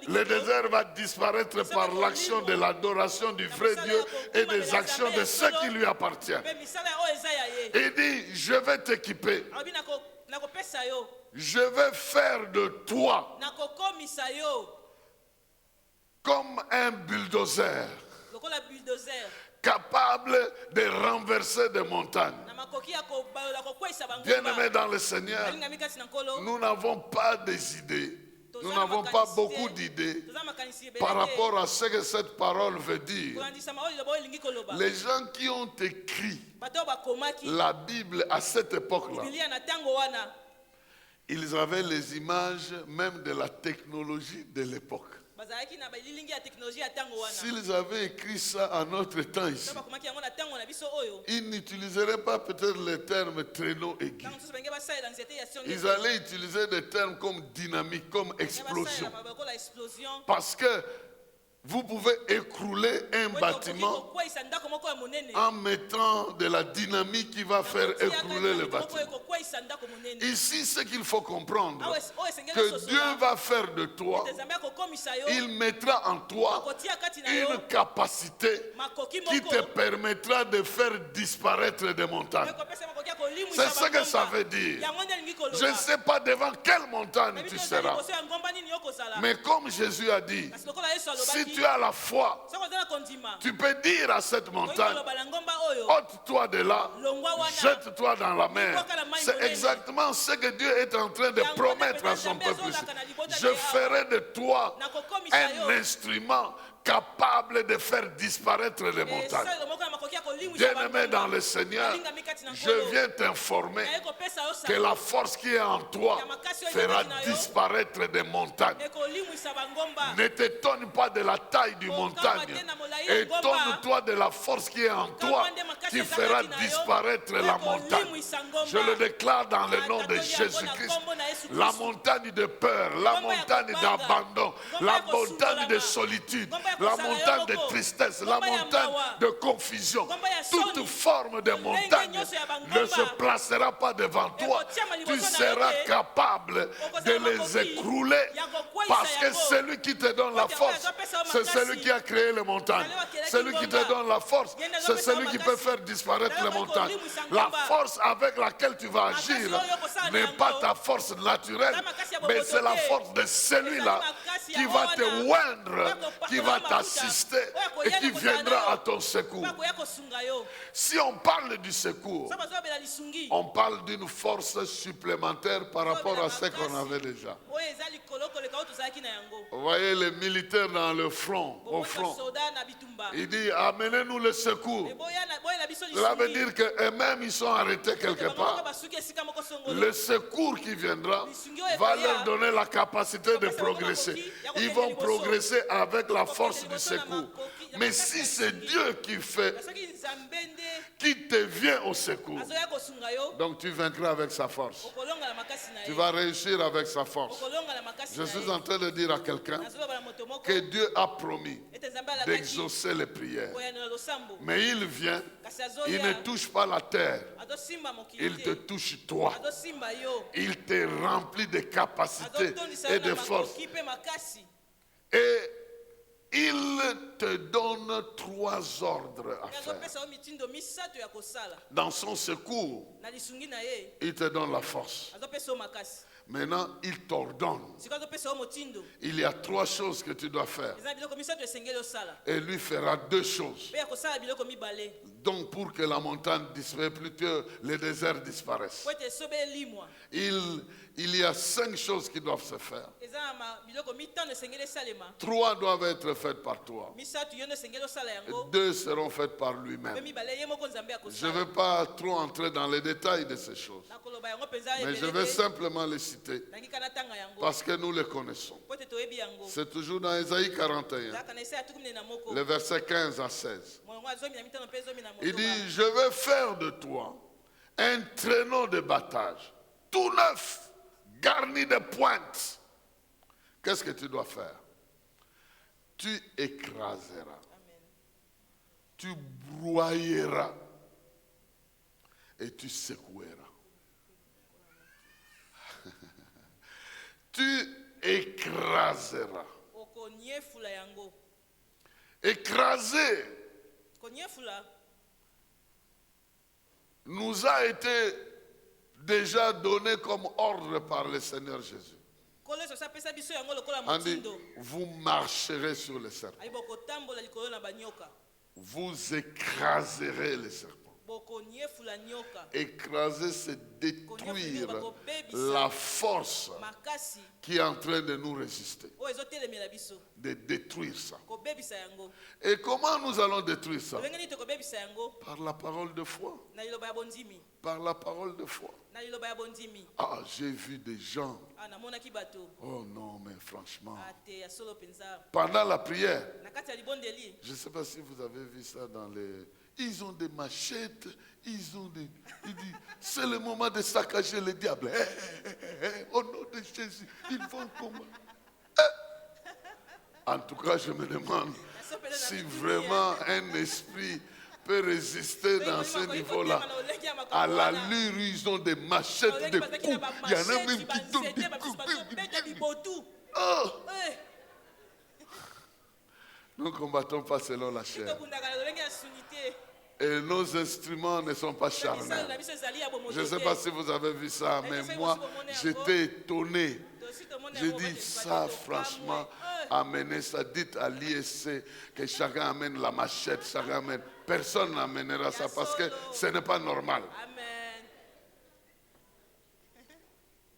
Le désert va disparaître par l'action de l'adoration du vrai Dieu et des actions de ceux qui lui appartiennent. Il dit, je vais t'équiper. Je vais faire de toi comme un bulldozer capable de renverser des montagnes. Bien-aimés dans le Seigneur, nous n'avons pas des idées. Nous n'avons pas beaucoup d'idées par rapport à ce que cette parole veut dire. Les gens qui ont écrit la Bible à cette époque-là, ils avaient les images même de la technologie de l'époque. S'ils avaient écrit ça à notre temps ici, ils n'utiliseraient pas peut-être le terme traîneau aigu. Ils allaient utiliser des termes comme dynamique, comme explosion. Parce que vous pouvez écrouler un bâtiment en mettant de la dynamique qui va faire écrouler le bâtiment. Ici, ce qu'il faut comprendre, que Dieu va faire de toi, il mettra en toi une capacité qui te permettra de faire disparaître des montagnes. C'est ce que ça veut dire. Je ne sais pas devant quelle montagne tu seras. Mais comme Jésus a dit, si tu as la foi, tu peux dire à cette montagne, ôte-toi de là, jette-toi dans la mer. C'est exactement ce que Dieu est en train de promettre à son peuple. Je ferai de toi un instrument capable de faire disparaître les montagnes. Bien-aimé dans le Seigneur, je viens t'informer que la force qui est en toi fera disparaître des montagnes. Ne t'étonne pas de la taille du montagne. Étonne-toi de la force qui est en toi qui fera disparaître la montagne. Je le déclare dans le nom de Jésus-Christ. La montagne de peur, la montagne d'abandon, la montagne de solitude, la montagne de tristesse, la montagne de confusion, toute forme de montagne ne se placera pas devant toi. Tu seras capable de les écrouler parce que celui qui te donne la force, c'est celui qui a créé les montagnes. Celui qui te donne la force, c'est celui qui peut faire disparaître les montagnes. La force avec laquelle tu vas agir n'est pas ta force naturelle, mais c'est la force de celui-là qui va te oindre, qui va t'assister et qui viendra à ton secours. Si on parle du secours, on parle d'une force supplémentaire par rapport à ce qu'on avait déjà. Vous voyez les militaires dans le front, au front. Il dit, amenez-nous le secours. Cela veut dire qu'eux-mêmes, ils sont arrêtés quelque part. Le secours qui viendra va leur donner la capacité de progresser. Ils vont progresser avec la force du secours. Mais si c'est Dieu qui fait, qui te vient au secours, donc tu vaincras avec sa force. Tu vas réussir avec sa force. Je suis en train de dire à quelqu'un que Dieu a promis d'exaucer les prières. Mais il vient, il ne touche pas la terre, il te touche toi. Il te remplit de capacités et de force. Et il te donne 3 ordres à faire. Dans son secours, il te donne la force. Maintenant, il t'ordonne. Il y a 3 choses que tu dois faire. Et lui fera 2 choses. Donc, pour que la montagne disparaisse, plus que le désert disparaisse. Il y a 5 choses qui doivent se faire. 3 doivent être faites par toi. 2 seront faites par lui-même. Je ne veux pas trop entrer dans les détails de ces choses. Mais je vais simplement les citer parce que nous les connaissons. C'est toujours dans Ésaïe 41, le verset 15 à 16. Il dit, je vais faire de toi un traîneau de battage, tout neuf, garni de pointes. Qu'est-ce que tu dois faire? Tu écraseras, tu broyeras et tu secoueras. Tu écraseras. Écraser nous a été déjà donné comme ordre par le Seigneur Jésus. On dit, vous marcherez sur les serpents. Vous écraserez les serpents. Écraser, c'est détruire la force qui est en train de nous résister. De détruire ça. Et comment nous allons détruire ça? Par la parole de foi. Par la parole de foi. Ah, j'ai vu des gens. Oh non, mais franchement. Pendant la prière, je ne sais pas si vous avez vu ça dans les... Ils ont des machettes, ils ont des... Il dit, c'est le moment de saccager le diable. Au nom de Jésus, ils vont combattre. En tout cas, je me demande si vraiment un esprit peut résister dans ce niveau-là. À l'allure, ils ont des machettes, des coups. Il y en a même qui donnent des coups. Oh. Nous ne combattons pas selon la chair. Et nos instruments ne sont pas charnels. Je ne sais pas si vous avez vu ça, mais moi, j'étais étonné. J'ai dit ça, franchement, amenez ça. Dites à l'ISC que chacun amène la machette, chacun amène. Personne n'amènera ça parce que ce n'est pas normal.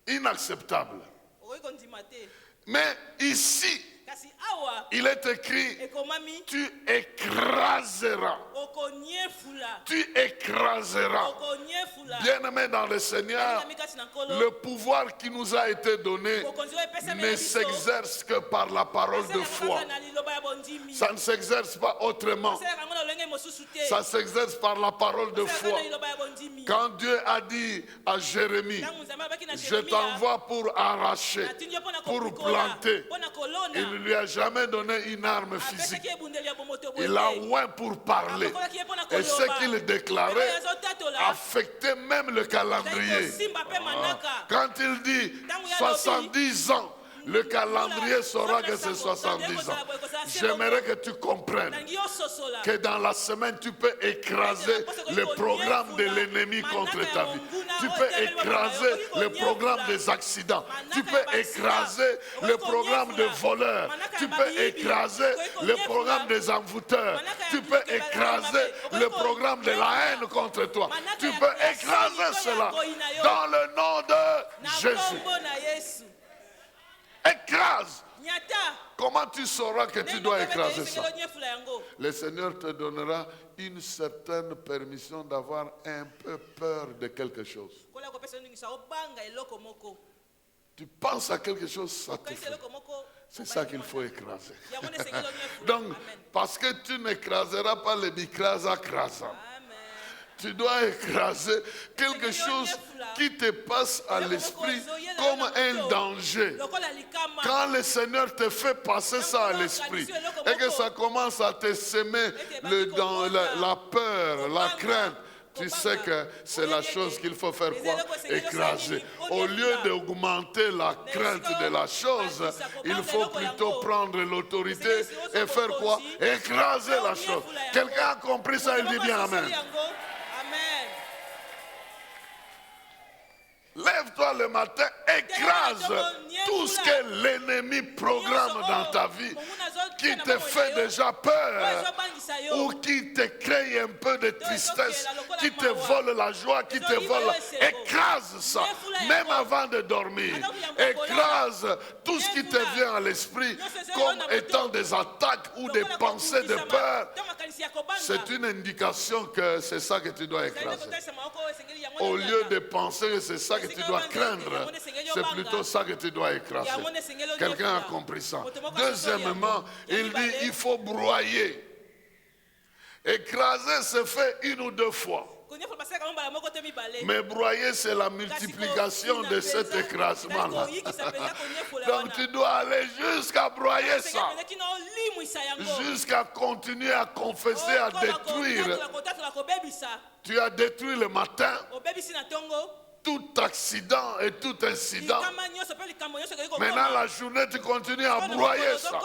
Inacceptable. Mais ici, kasi awa Il est écrit, ekomami tu écraseras. okoniefula Tu écraseras. okoniefula Bien-aimés dans le Seigneur, Nami kati na nkolo le pouvoir qui nous a été donné bokonzi oyo epesami na ne biso s'exerce que par la parole de esalaka foi. kaka na liloba ya bondimi Ça ne s'exerce pas autrement. esalaka yango na lolenge mosusu te Ça s'exerce par la parole de esalaka foi. na liloba ya bondimi Quand Dieu a dit à Jérémie, ntango nzambe abaki na je Jeremia, t'envoie pour arracher, natindi yo mpo na pour kobukola, planter. mpo na kolona Il ne lui a jamais donné une arme physique. apesaki ebundeli ya bomoto boye Il a te. oint pour parler. Akokolaki ye mpo na Et ce koloba. qu'il Elo déclarait azotatola, affectait même le calendrier. azali kosimba mpe manaka. Quand il dit 70 ans, le calendrier saura que c'est 70 ans. J'aimerais que tu comprennes Nangi ososola. que dans la semaine, tu peux écraser le programme de l'ennemi contre ta vie. Tu peux écraser le programme des accidents. Tu peux écraser le programme des voleurs. Tu peux écraser le programme des envoûteurs. Tu peux écraser le programme de la haine contre toi. Tu peux écraser cela dans le nom de Na Jésus. kombo na Yesu. Écrase. Nyata. Comment tu sauras que tu dois écraser ça? Esengeli oniefula yango. Le Seigneur te donnera une certaine permission d'avoir un peu peur de quelque chose. Kola kopesa oningisa obanga eloko moko. Tu penses à quelque chose, ça te Okanisi fait. eloko moko. C'est ça qu'il faut écraser. Yango nde esengeli oniefula. Donc, Amen. parce que tu n'écraseras pas le bikrasa krasa, Amen. tu dois écraser quelque chose qui te passe à l'esprit comme un danger. Lokola likama. Quand le Seigneur te fait passer ça à l'esprit et que ça commence à te semer la peur, la crainte, tu sais que c'est la chose qu'il faut faire quoi? Écraser. Au lieu d'augmenter la crainte de la chose, il faut plutôt prendre l'autorité et faire quoi? Écraser la chose. Quelqu'un a compris ça, il dit bien Amen. Amen. Lève-toi le matin, écrase tout ce que l'ennemi programme dans ta vie, qui te fait déjà peur, ou qui te crée un peu de tristesse, qui te vole la joie, qui te vole. Écrase ça, même avant de dormir. Écrase tout ce qui te vient à l'esprit comme étant des attaques ou des pensées de peur. C'est une indication que c'est ça que tu dois écraser. Au lieu de penser que c'est ça que tu dois craindre, c'est plutôt ça que tu dois écraser. Quelqu'un a compris ça. Deuxièmement, il dit il faut broyer. Écraser se fait une ou deux fois. Mais broyer, c'est la multiplication de cet écrasement-là. Donc tu dois aller jusqu'à broyer ça, jusqu'à continuer à confesser, à détruire. Tu as détruit le matin tout accident et tout incident. Maintenant, la journée, tu continues à broyer ça.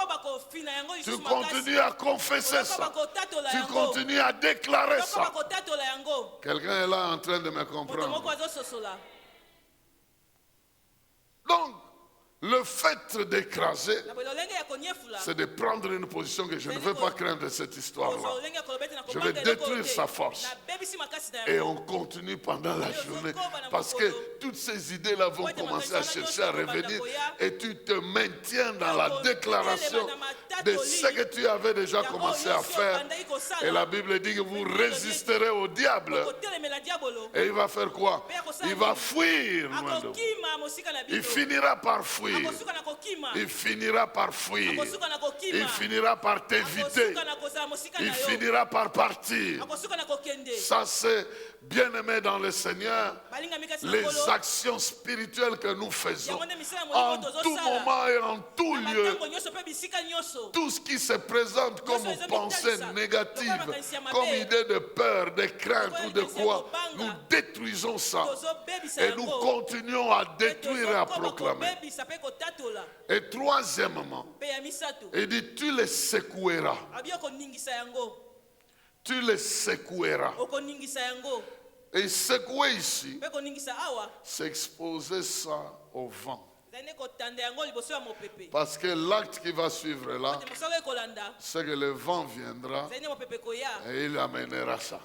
Tu continues à confesser ça. Tu continues à déclarer ça. Quelqu'un est là en train de me comprendre. Donc, le fait d'écraser, c'est de prendre une position que je ne veux pas craindre cette histoire-là. Je vais détruire sa force. Et on continue pendant la journée. Parce que toutes ces idées-là vont commencer à chercher à revenir. Et tu te maintiens dans la déclaration de ce que tu avais déjà commencé à faire. Et la Bible dit que vous résisterez au diable. Et il va faire quoi? Il va fuir. Il finira par fuir. Il finira par fuir. Il finira par t'éviter. Il finira par partir. Ça, c'est bien-aimé dans le Seigneur. Les actions spirituelles que nous faisons en tout moment et en tout lieu. Tout ce qui se présente comme pensée négative, comme idée de peur, de crainte ou de quoi, nous détruisons ça. Et nous continuons à détruire et à proclamer. Et troisièmement, il dit tu les secoueras. Tu les secoueras. Et secouer ici, c'est exposer ça au vent. Parce que l'acte qui va suivre là, c'est que le vent viendra et il amènera ça.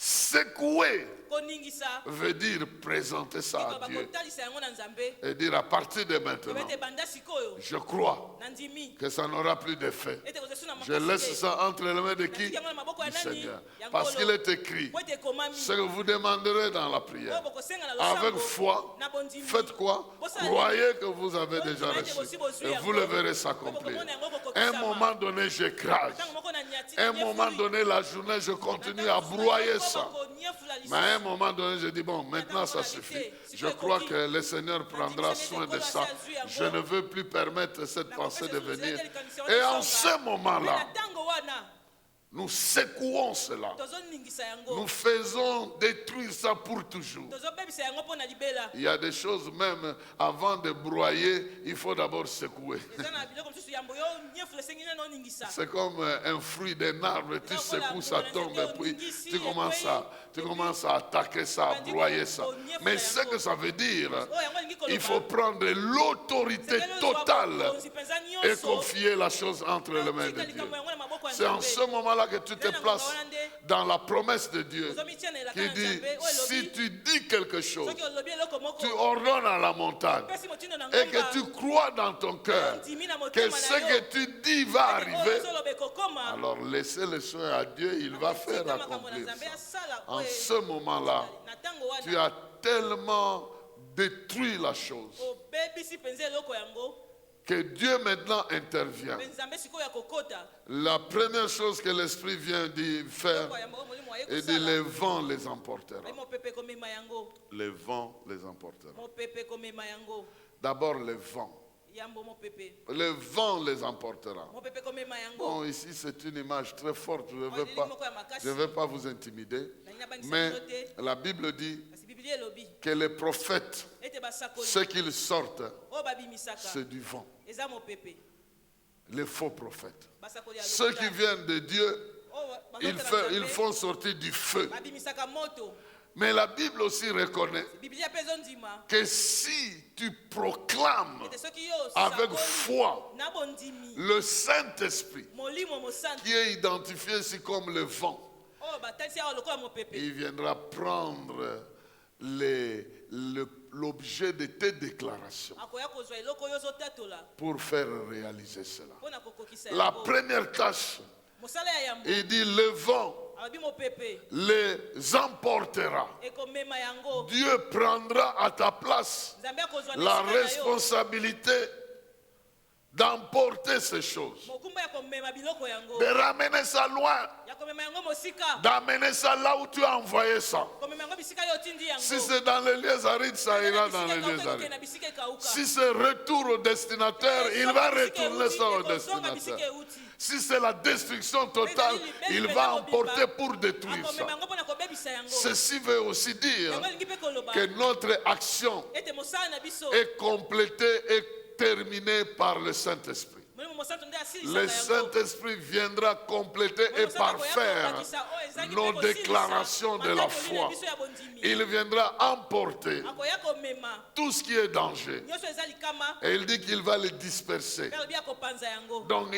Secouer koningisa veut dire présenter ça à Dieu bakotalisa yango na nzambe et dire à partir de maintenant, ete banda sikoyo je crois nandimi que ça n'aura plus d'effet. ete kozesu na Je laisse ça entre les mains de qui? Natiki yango na maboko ya Du nani Seigneur. ya Parce Nkolo. qu'il est écrit, Po ete ekomami ce que vous demanderez dans la prière, oyo bokosenga na avec losambo foi, na bondimi faites quoi? Croyez que vous avez déjà reçu et vous le verrez po s'accomplir. bokomona yango À un kokokisama. moment donné, j'écrase. Ntango moko na niati À un moment donné, la journée, je continue à broyer ça. Mais à un moment donné, je dis, bon, maintenant ça suffit. Je crois que le Seigneur prendra soin de ça. Je ne veux plus permettre cette pensée de venir. Et en ce moment-là, nous secouons cela. tozoningisa yango Nous faisons détruire ça pour toujours. tozobebisa yango mpo na libela Il y a des choses même, avant de broyer, il faut d'abord secouer. eza na biloko mosusu yambo yo nyefula esengi nani oningisa C'est comme un fruit d'un arbre, tu secoues, ça tombe, et puis tu commences à attaquer ça, à broyer ça. Mais ce que ça veut dire, oyo yango elingi il faut koloba prendre l'autorité totale et confier la chose entre les mains de otika Dieu. likambo yango na maboko ya C'est en nzambe ce moment-là que tu te places dans la promesse de Dieu ozomitia na elaka qui na dit, nzambe oyo si elobi tu dis quelque chose, soki olobi eloko moko tu ordonnes à la montagne opesi motindo na et que ngomba tu crois dans ton cœur ondimi na que motema ce na que yo tu dis va oyo arriver, ozoloba ekokoma alors laissez le soin à Dieu, il va faire tika makambo na accomplir nzambe ça. asala En oyo ce moment-là, na ntango tu wana as tellement détruit la chose obebisi mpenza eloko yango que Dieu maintenant intervient. mpe nzambe sikoyo akokota La première chose que l'Esprit vient de faire, eloko yango molimo aye et dit kosala les vents les emportera. ayi mopepe ekomema yango Les vents les emporteront. mopepe ekomema yango D'abord les vents. yambo mopepe Le vent les emportera. mopepe ekomema yango Bon, ici c'est une image très forte. Je ne Elili moko ya veux makasi pas vous intimider. nangi nabangisa Mais bino te la Bible dit kasi biblia elobi que les prophètes, ete basakoli ce qu'ils sortent, oyo babimisaka c'est du vent. eza mopepe Les faux prophètes. basakoli ya Ceux qui lokuta viennent de Dieu, oyo ils font sortir du feu. babimisaka moto Mais la Bible aussi reconnaît biblia mpe ezondima que si tu proclames ete soki yo avec osakoli foi na bondimi le Saint-Esprit, molimo mosantu qui est identifié ici comme le vent, oyo batalisi awa lokola mopepe il viendra prendre l'objet de tes déclarations akoya kozwa eloko oyo ozotatola pour faire réaliser cela. mpo na kokokisa La yango première tâche, mosala ya yambo il dit le vent alobi mopepe les emportera. ekomema yango Dieu prendra à ta place nzambe akozwa na la esika na yo responsabilité d'emporter ces choses, mokumba ya komema biloko yango de ramener ça loin, ya komema yango mosika d'amener ça là où tu as envoyé ça. komema yango bisika yo otindi yango Si c'est dans les lieux arides, ça ira dans les lieux arides. Si c'est retour au destinataire, il va retourner ça au destinataire. Si c'est la destruction totale, il va emporter pour détruire ça. akomema yango mpo na kobebisa yango Ceci veut aussi dire yango elingi mpe koloba que notre action ete mosala na biso est complétée et terminée par le Saint-Esprit. molimo mosantu nde Le asilisaka yango Saint-Esprit viendra compléter et parfaire nos déclarations de la foi. Il viendra emporter akoya komema tout ce qui est danger. nyonso eza likama Et il dit qu'il va les disperser. mpe alobi akopanza yango Donc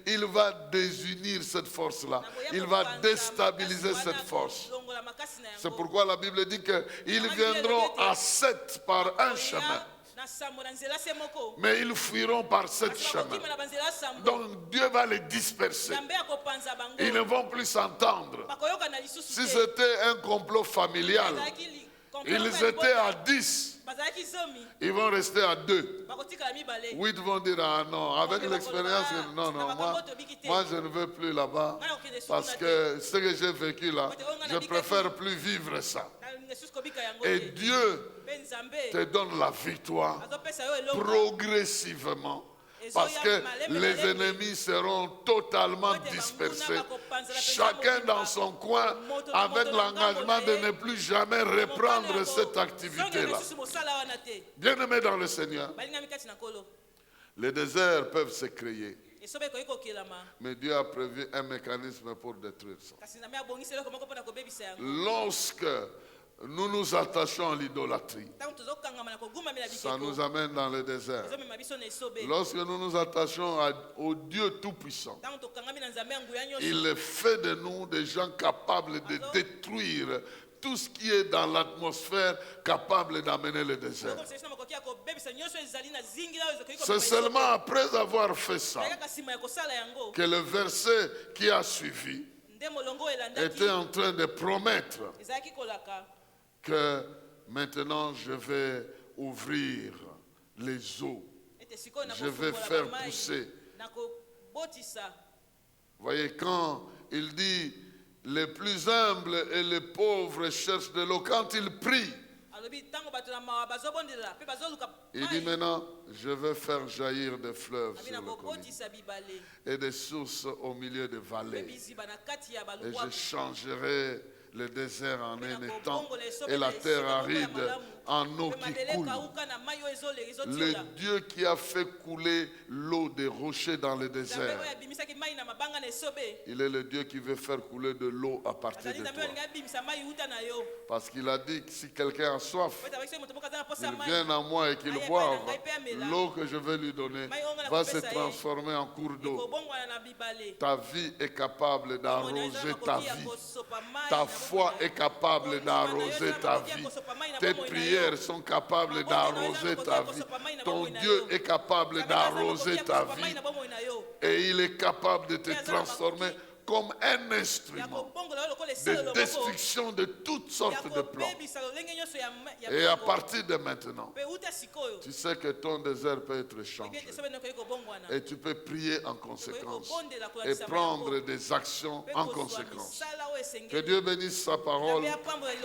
il va désunir cette force-là. Il va déstabiliser cette force. longola makasi na C'est yango pourquoi la Bible dit qu'ils viendront à 7 par un chemin. na sambo na nzela se moko Mais ils fuiront par 7 kasi chemins. bakokima na banzela sambo Donc Dieu va les disperser. nzambe akopanza bango Ils ne vont plus s'entendre. bakoyoka na lisusu Si te c'était un complot familial, ils étaient à 10. bazalaki zomi Ils vont rester à 2. bakotikala mibale 8 vont dire, ah non, avec l'expérience, non, moi je ne veux plus là-bas. Parce que ce que j'ai vécu là, je préfère plus vivre ça. na lisusu kobika yango Et te Dieu mpe nzambe te donne la victoire azopesa yo eloko progressivement. Parce que les ennemis seront totalement dispersés. Chacun dans son coin, avec l'engagement de ne plus jamais reprendre cette activité-là. Bien-aimés dans le Seigneur, balingami kati na kolo les déserts peuvent se créer. esobe ekoki kokelama Mais Dieu a prévu un mécanisme pour détruire ça. kasi nzambe abongisi eloko moko mpo na kobebisa yango Lorsque nous nous attachons à l'idolâtrie, ntango tozokangama na kogumamela ça nous bikeko amène dans le désert. ezomema biso na esobe Lorsque nous nous attachons au Dieu Tout-Puissant, ntango tokangami na nzambe ya nguya nyonso il fait de nous des gens capables de détruire tout ce qui est dans l'atmosphère, capable d'amener le désert. okomisesa na makoki ya kobebisa nyonso ezali na zingila oyo ezokoki C'est seulement après avoir fait ça kaka nsima ya kosala yango que le verset qui a suivi nde molongo elandaki était en train de promettre ezalaki kolaka que maintenant je vais ouvrir les eaux. ete sikoyo Je vais nakofungola faire bamai pousser. nakobotisa Vous voyez, quand il dit les plus humbles et les pauvres cherchent de l'eau, quand il prie, alobi ntango bato na mawa bazobondela mpe bazoluka il dit maintenant, je vais faire jaillir des fleuves abi sur le colline nakobotisa bibale et des sources au milieu des mpe vallées. biziba na kati ya Et je balubwaku changerai le désert en un étang et la terre aride en eau qui coule. Le Dieu qui a fait couler l'eau des rochers dans le désert, il est le Dieu qui veut faire couler de l'eau à partir de toi. Parce qu'il a dit que si quelqu'un a soif, il vient à moi et qu'il boive, l'eau que je vais lui donner va se transformer en cours d'eau. Ta vie est capable d'arroser ta vie. Ta foi est capable d'arroser ta vie. Tes prières sont capables d'arroser ta vie. Ton Dieu est capable d'arroser ta vie. Et il est capable de te transformer comme un instrument de destruction de toutes sortes de plans. Et à partir de maintenant, tu sais que ton désert peut être changé. Et tu peux prier en conséquence et prendre des actions en conséquence. Que Dieu bénisse sa parole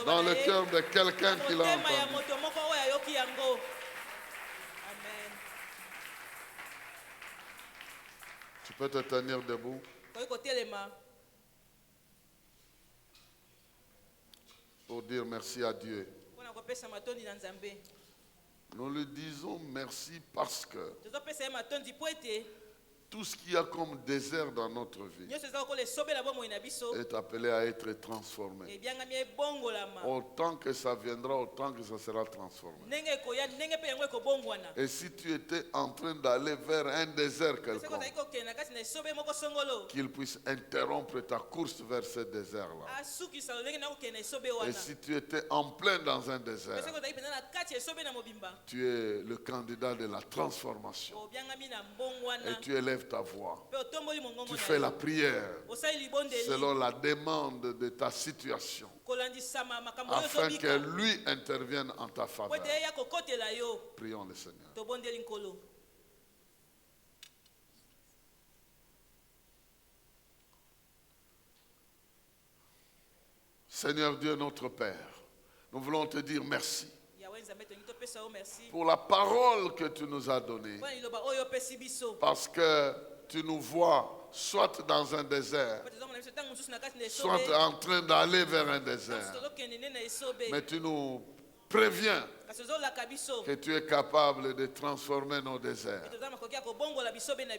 dans le cœur de quelqu'un qui l'a entendu. Tu peux te tenir debout. Pour dire merci à Dieu. Nous lui disons merci parce que tout ce qu'il y a comme désert dans notre vie est appelé à être transformé. Autant que ça viendra, autant que ça sera transformé. Et si tu étais en train d'aller vers un désert quelconque, qu'il puisse interrompre ta course vers ce désert-là. Et si tu étais en plein dans un désert, tu es le candidat de la transformation. Et tu élèves ta voix. Tu fais la prière selon la demande de ta situation, afin que lui intervienne en ta faveur. Prions le Seigneur. Seigneur Dieu notre Père, nous voulons te dire merci pour la parole que tu nous as donnée, parce que tu nous vois soit dans un désert, soit en train d'aller vers un désert, mais tu nous préviens que tu es capable de transformer nos déserts.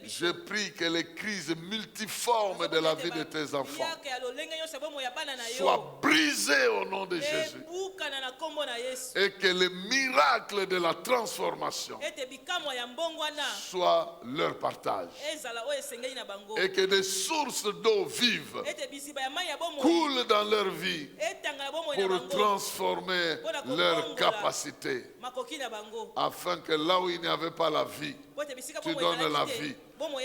Je prie que les crises multiformes de la vie de tes enfants soient brisées au nom de Jésus, et que les miracles de la transformation soient leur partage, et que des sources d'eau vive coulent dans leur vie pour transformer leur capacité, afin que là où il n'y avait pas la vie, tu donnes la vie.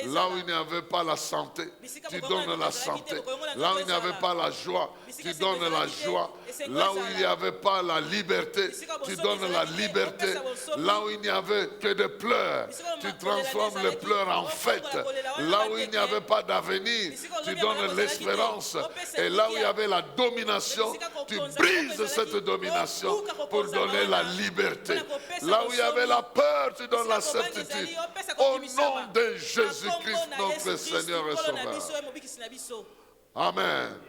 Là où il n'y avait pas la santé, tu donnes la santé. Là où il n'y avait pas la joie, tu donnes la joie. Là où il n'y avait pas la liberté, tu donnes la liberté. Là où il n'y avait que des pleurs, tu transformes les pleurs en fête. Là où il n'y avait pas d'avenir, tu donnes l'espérance. Et là où il y avait la domination, tu brises cette domination pour donner la liberté. Là où il y avait la peur, tu donnes la certitude. Au nom de Jésus-Christ, notre Seigneur et Sauveur. Amen.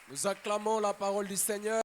Nous acclamons la parole du Seigneur.